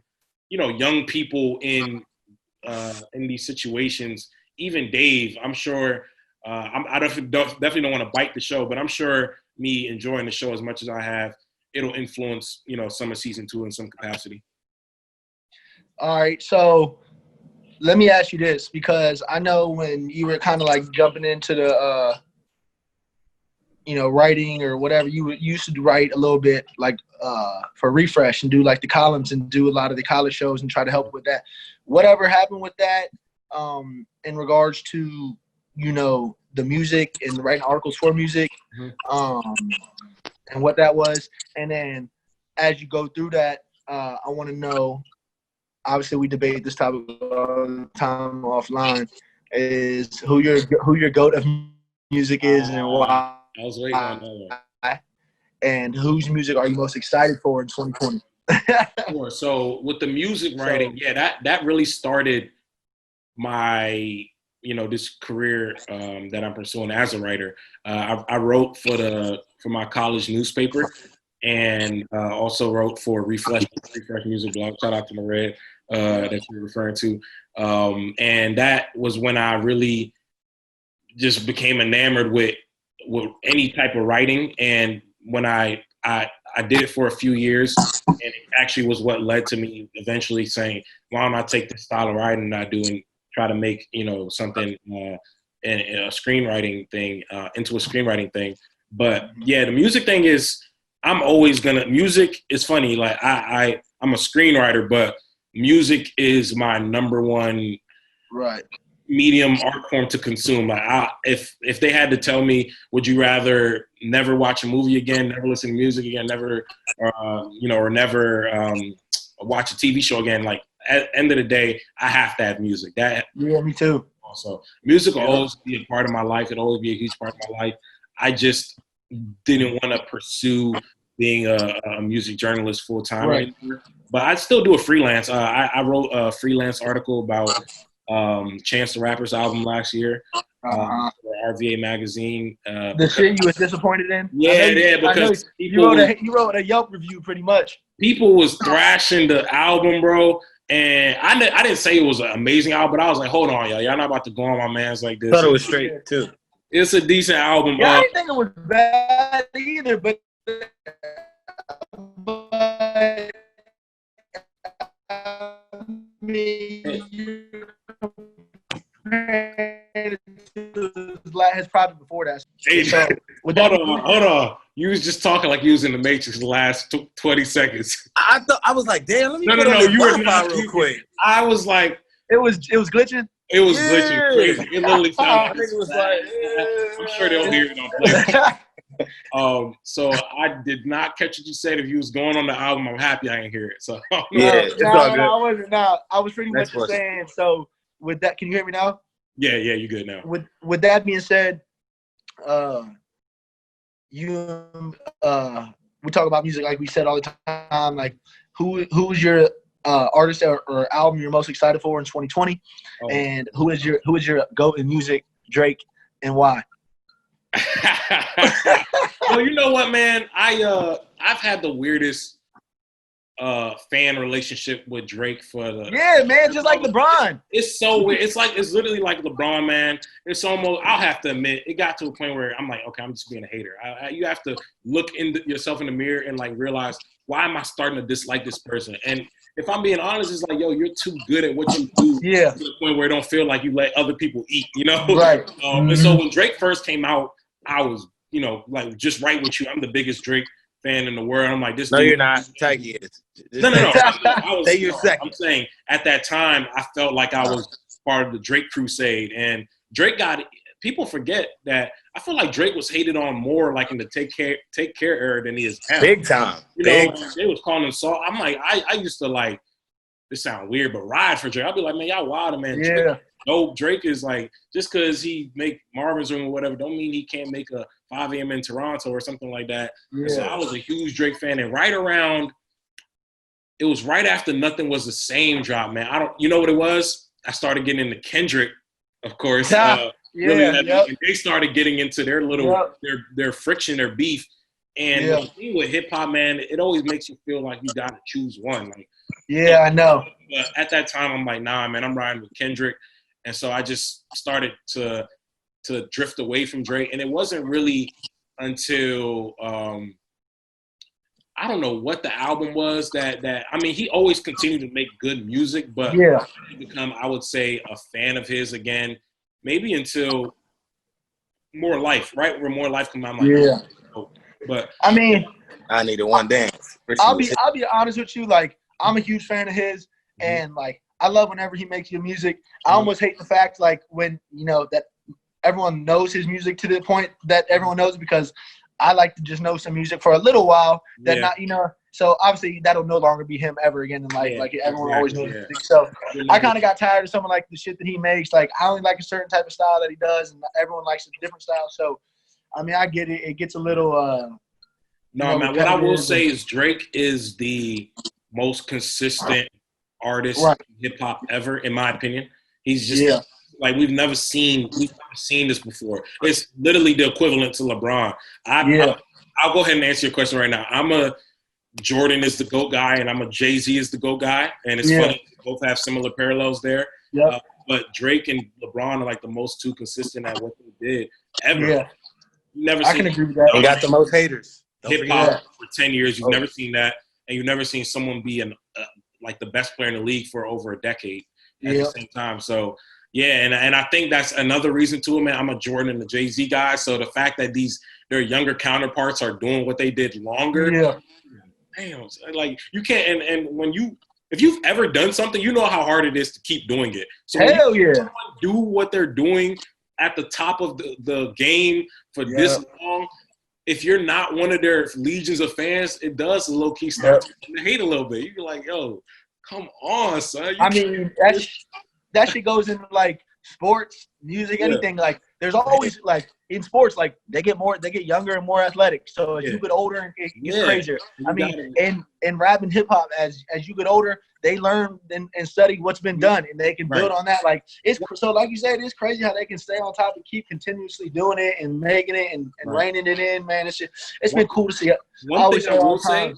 you know, young people in these situations, even Dave, I'm sure, I definitely don't want to bite the show, but I'm sure me enjoying the show as much as I have, it'll influence, you know, some of season 2 in some capacity. All right, so let me ask you this, because I know when you were kind of like jumping into the, you know, writing or whatever, you used to write a little bit like for Refresh and do like the columns and do a lot of the college shows and try to help with that. Whatever happened with that in regards to, you know, the music and writing articles for music, and what that was. And then as you go through that, I want to know, obviously we debate this topic all the time offline, is who your GOAT of music is and why. I was waiting on that one. And whose music are you most excited for in 2020? Sure. So with the music writing, that really started my, you know, this career that I'm pursuing as a writer. I wrote for my college newspaper, and also wrote for Refresh Music Blog. Shout out to the Red that you're referring to. And that was when I really just became enamored with any type of writing. And when I did it for a few years, and it actually was what led to me eventually saying, why don't I take this style of writing that I do and try to make, you know, something in a screenwriting thing into a screenwriting thing. But yeah, the music thing is, music is funny. Like I'm a screenwriter, but music is my number one medium art form to consume. Like if they had to tell me, would you rather never watch a movie again, never listen to music again, never, or never watch a TV show again? Like at the end of the day, I have to have music. Yeah, me too. Also, music will always be a part of my life. It'll always be a huge part of my life. I just didn't want to pursue being a music journalist full time anymore. But I still do a freelance. I wrote a freelance article about Chance the Rapper's album last year for RVA magazine. The shit you was disappointed in? Yeah, because you wrote a Yelp review pretty much. People was thrashing the album, bro. And I didn't say it was an amazing album, but I was like, hold on, y'all not about to go on my mans like this. I thought it was straight too. It's a decent album. Yeah, I didn't think it was bad either, but his project before that. Hey, so, hold on. You was just talking like you was in the Matrix the last 20 seconds. I was like, damn, let me no, you were not real quick. I was like, it was glitching. It was glitching crazy. It literally sounded. I think it was like, I'm sure they'll hear it on play. So I did not catch what you said. If you was going on the album, I'm happy I didn't hear it. So it's all good. I wasn't. No, I was pretty much saying. So with that, can you hear me now? Yeah, you good now. With that being said, we talk about music like we said all the time. Like, who's your artist or album you're most excited for in 2020, and who is your GOAT in music, Drake, and why? Well, you know what, man? I've had the weirdest fan relationship with Drake for the man, just like LeBron. It's so weird. It's literally like LeBron, man. It's almost, I'll have to admit, it got to a point where I'm like, okay, I'm just being a hater. You have to look yourself in the mirror and like realize, why am I starting to dislike this person? And if I'm being honest, it's like, yo, you're too good at what you do to the point where it don't feel like you let other people eat, you know? Right. And so when Drake first came out, I was, like just right with you. I'm the biggest Drake fan in the world. I'm like, this. No, dude, you're not. Taggy is. No. Say you're second. I'm saying at that time, I felt like I was part of the Drake crusade, and Drake people forget that I feel like Drake was hated on more like in the Take Care era than he is now. Big time. They was calling him soft. I'm like, I used to like, this sound weird, but ride for Drake. I'll be like, man, y'all wild, man. Yeah. Drake is like, just because he make Marvin's Room or whatever, don't mean he can't make a 5 a.m. in Toronto or something like that. Yeah. So I was a huge Drake fan, and it was right after Nothing Was the Same drop, man. You know what it was? I started getting into Kendrick, of course. Really heavy, and they started getting into their little their friction, their beef. And the thing with hip hop, man, it always makes you feel like you gotta choose one. Like, I know. But at that time, I'm like, nah, man, I'm riding with Kendrick. And so I just started to drift away from Drake. And it wasn't really until I don't know what the album was that I mean, he always continued to make good music, but become, I would say, a fan of his again, maybe until More Life, right? Where More Life came out. I'm like, but I mean, I needed one dance. I'll be honest with you, like, I'm a huge fan of his, and like, I love whenever he makes your music. I almost hate the fact, like, when, that everyone knows his music to the point that everyone knows, because I like to just know some music for a little while that not, so obviously that'll no longer be him ever again in life. Like, everyone always knows music. So I kind of got tired of some of like the shit that he makes. Like, I only like a certain type of style that he does, and everyone likes a different style. So, I mean, I get it. It gets a little no, man, what I will say is Drake is the most consistent artist in hip-hop ever, in my opinion. He's just like, we've never seen this before. It's literally the equivalent to LeBron. I'll go ahead and answer your question right now. I'm a Jordan is the GOAT guy, and I'm a Jay-Z is the GOAT guy. And it's funny, both have similar parallels there. But Drake and LeBron are like the most two consistent at what they did ever. I can agree with that. They got the most haters. Hip-hop for 10 years. You've never seen that. And you've never seen someone be like the best player in the league for over a decade at the same time. So, and I think that's another reason to it, man. I'm a Jordan and a Jay-Z guy. So the fact that their younger counterparts are doing what they did longer, damn, like, you can't. And if you've ever done something, you know how hard it is to keep doing it. So hell do what they're doing at the top of the game for this long. If you're not one of their legions of fans, it does low-key start to hate a little bit. You're like, yo, come on, son. I mean, that shit goes into, like, sports, music, anything. Like, there's always, like, in sports, like, they get younger and more athletic. So as you get older, it gets crazier. I mean, in rap and hip-hop, as you get older, they learn and study what's been done, and they can build on that. Like, so like you said, it's crazy how they can stay on top and keep continuously doing it and making it and reining it in, man. It's been cool to see. One thing I will say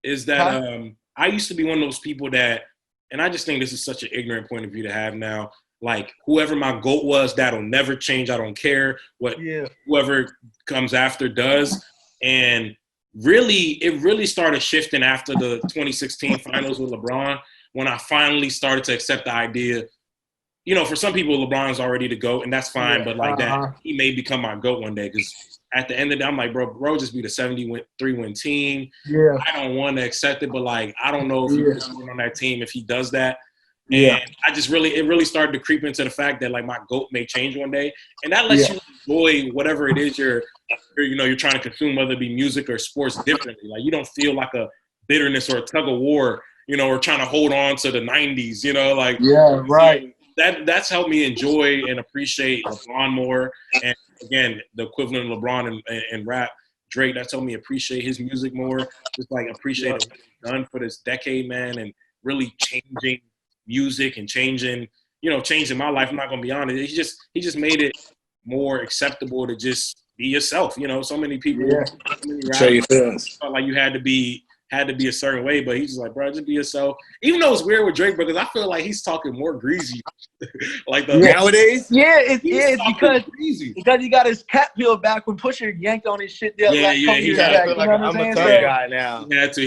is that I used to be one of those people that, and I just think this is such an ignorant point of view to have now, like, whoever my GOAT was, that'll never change. I don't care what whoever comes after does. And it really started shifting after the 2016 finals with LeBron, when I finally started to accept the idea, for some people, LeBron's already the GOAT, and that's fine, but like that, he may become my GOAT one day, because at the end of the day, I'm like, bro, just be the 73-win team. I don't want to accept it, but like, I don't know if he puts on that team if he does that. And it really started to creep into the fact that, like, my GOAT may change one day, and that lets you enjoy whatever it is you're trying to consume, whether it be music or sports, differently. Like, you don't feel like a bitterness or a tug of war, or trying to hold on to the 90s, like that's helped me enjoy and appreciate LeBron more. And again, the equivalent of LeBron and rap, Drake, that's helped me appreciate his music more. Just like appreciate what he's done for this decade, man, and really changing music and changing my life. I'm not gonna be honest. He just made it more acceptable to just be yourself. So many people, so many show your feelings. Felt like you had to be a certain way, but he's just like, bro, just be yourself. Even though it's weird with Drake, because I feel like he's talking more greasy, like nowadays. Yeah, it's because he got his cap peeled back when Pusha yanked on his shit. He feel like I'm a tough guy now. He had to.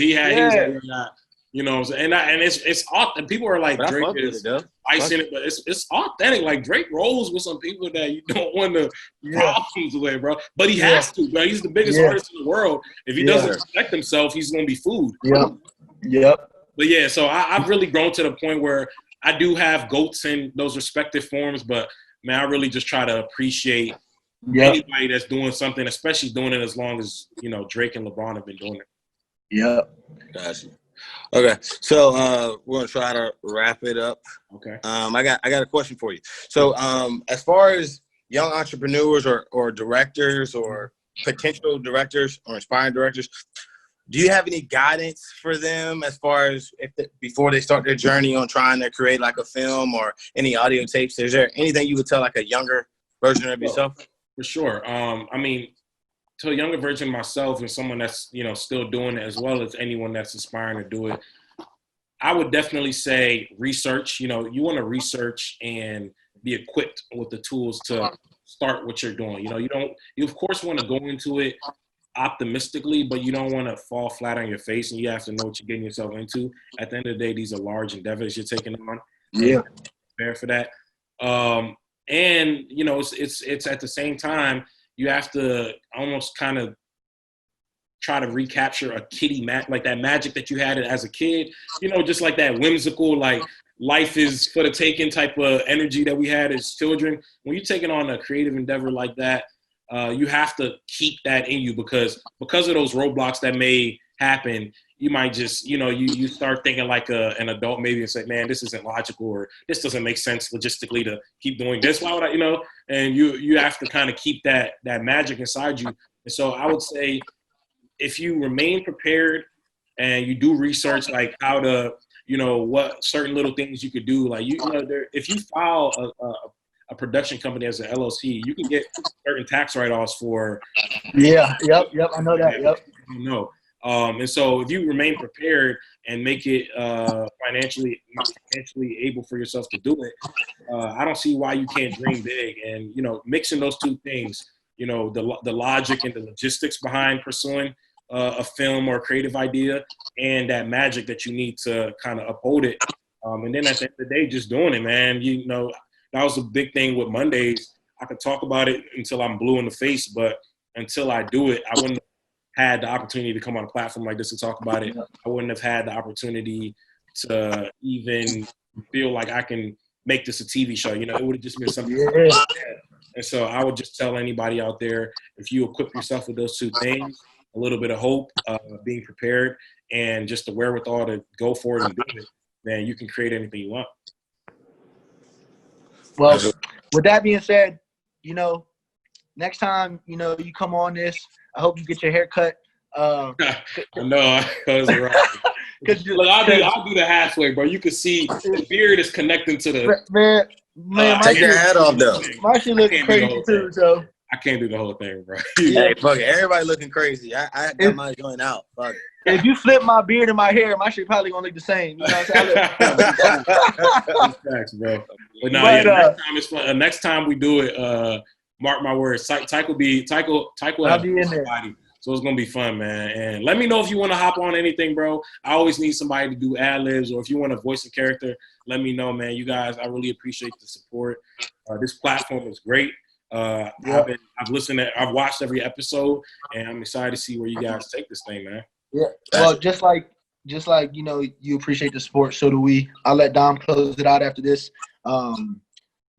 He was like, and it's and people are like, Drake is icing it, but it's authentic. Like Drake rolls with some people that you don't want to problems with, bro. But he has to, bro. He's the biggest artist in the world. If he doesn't respect himself, he's gonna be food. Yep. But yeah, so I've really grown to the point where I do have goats in those respective forms, but man, I really just try to appreciate anybody that's doing something, especially doing it as long as Drake and LeBron have been doing it. Yep. Gotcha. Okay, so we're gonna try to wrap it up. Okay. I got a question for you. So as far as young entrepreneurs or directors or potential directors or inspiring directors, do you have any guidance for them as far as before they start their journey on trying to create like a film or any audio tapes? Is there anything you would tell like a younger version of yourself? For sure. I mean, to a younger version of myself and someone that's, still doing it as well as anyone that's aspiring to do it, I would definitely say research. You want to research and be equipped with the tools to start what you're doing. You of course want to go into it optimistically, but you don't want to fall flat on your face, and you have to know what you're getting yourself into. At the end of the day, these are large endeavors you're taking on. Yeah. Prepare for that. And it's at the same time, you have to almost kind of try to recapture a like that magic that you had as a kid, just like that whimsical, like life is for the taking type of energy that we had as children. When you're taking on a creative endeavor like that, you have to keep that in you because of those roadblocks that may happen. You might just, you start thinking like an adult maybe and say, man, this isn't logical, or this doesn't make sense logistically to keep doing this. Why would I, and you have to kind of keep that magic inside you. And so I would say if you remain prepared and you do research, like how to, what certain little things you could do, like, if you file a production company as an LLC, you can get certain tax write-offs for. Yeah. Yep. I know that. Yep. And so if you remain prepared and make it financially able for yourself to do it, I don't see why you can't dream big. And, mixing those two things, the logic and the logistics behind pursuing a film or a creative idea and that magic that you need to kind of uphold it. And then at the end of the day, just doing it, man. That was a big thing with Mondaze. I could talk about it until I'm blue in the face, but until I do it, I wouldn't had the opportunity to come on a platform like this and talk about it. I wouldn't have had the opportunity to even feel like I can make this a TV show. It would have just been something. Yeah. And so I would just tell anybody out there, if you equip yourself with those two things, a little bit of hope, being prepared, and just the wherewithal to go for it and do it, then you can create anything you want. Well, with that being said, next time, you come on this, I hope you get your hair cut. No, I was right. Look, I'll do the halfway, bro. You can see the beard is connecting to the man. Take your hat off, though. My shit looking crazy too, so I can't do the whole thing, bro. Hey, fuck it. Everybody looking crazy. I got my joint out. Fuck it. If you flip my beard and my hair, my shit probably gonna look the same. You know what I'm saying? Facts, bro. But next time it's fun. Next time we do it, mark my words. Tyke will have be in there. So it's gonna be fun, man. And let me know if you want to hop on anything, bro. I always need somebody to do ad-libs, or if you want to voice a character, let me know, man. You guys, I really appreciate the support. This platform is great. I've watched every episode, and I'm excited to see where you guys take this thing, man. Yeah. Well, just like you appreciate the support, so do we. I'll let Dom close it out after this.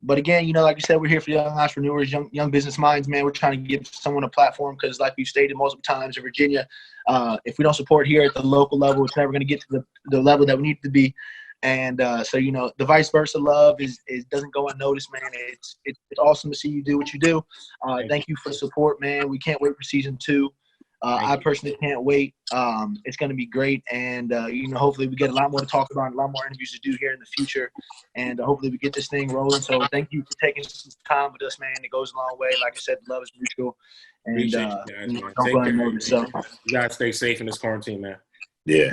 But again, like you said, we're here for young entrepreneurs, young business minds, man. We're trying to give someone a platform because, like we've stated multiple times in Virginia, if we don't support here at the local level, it's never going to get to the level that we need to be. And so, you know, the vice versa love is doesn't go unnoticed, man. It's awesome to see you do what you do. Thank you for the support, man. We can't wait for season 2. I personally can't wait. It's going to be great. And, you know, hopefully we get a lot more to talk about, a lot more interviews to do here in the future. And hopefully we get this thing rolling. So thank you for taking some time with us, man. It goes a long way. Like I said, love is mutual. And Appreciate you guys, man. don't go unnoticed. So you guys stay safe in this quarantine, man. Yeah.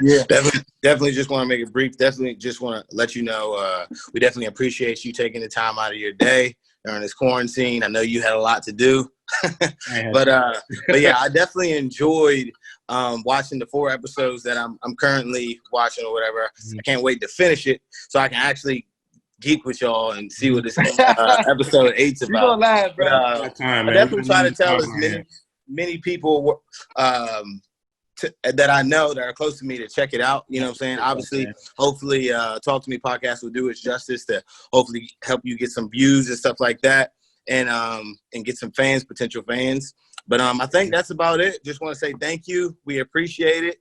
Definitely just want to make it brief. Definitely just want to let you know we definitely appreciate you taking the time out of your day during this quarantine. I know you had a lot to do. but yeah, I definitely enjoyed watching the 4 episodes that I'm currently watching or whatever. I can't wait to finish it so I can actually geek with y'all and see what this episode 8's about. You're gonna laugh, bro. I definitely try to tell as many people that I know that are close to me to check it out. You know what I'm saying? Obviously, hopefully, Talk to Me podcast will do its justice to hopefully help you get some views and stuff like that, and get some potential fans. But I think that's about it. Just want to say thank you. We appreciate it.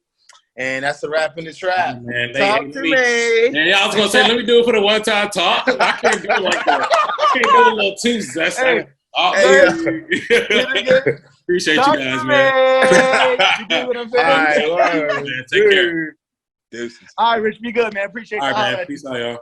And that's a wrap in the trap. Talk to me. Yeah, I was gonna say, let me do it for the one-time talk. I can't do it like that. I can't do it a little too zesty. Appreciate you guys, man. You get what I'm saying? All right, take care. All right, Rich, be good, man. Appreciate you. All right, man. Peace out, y'all.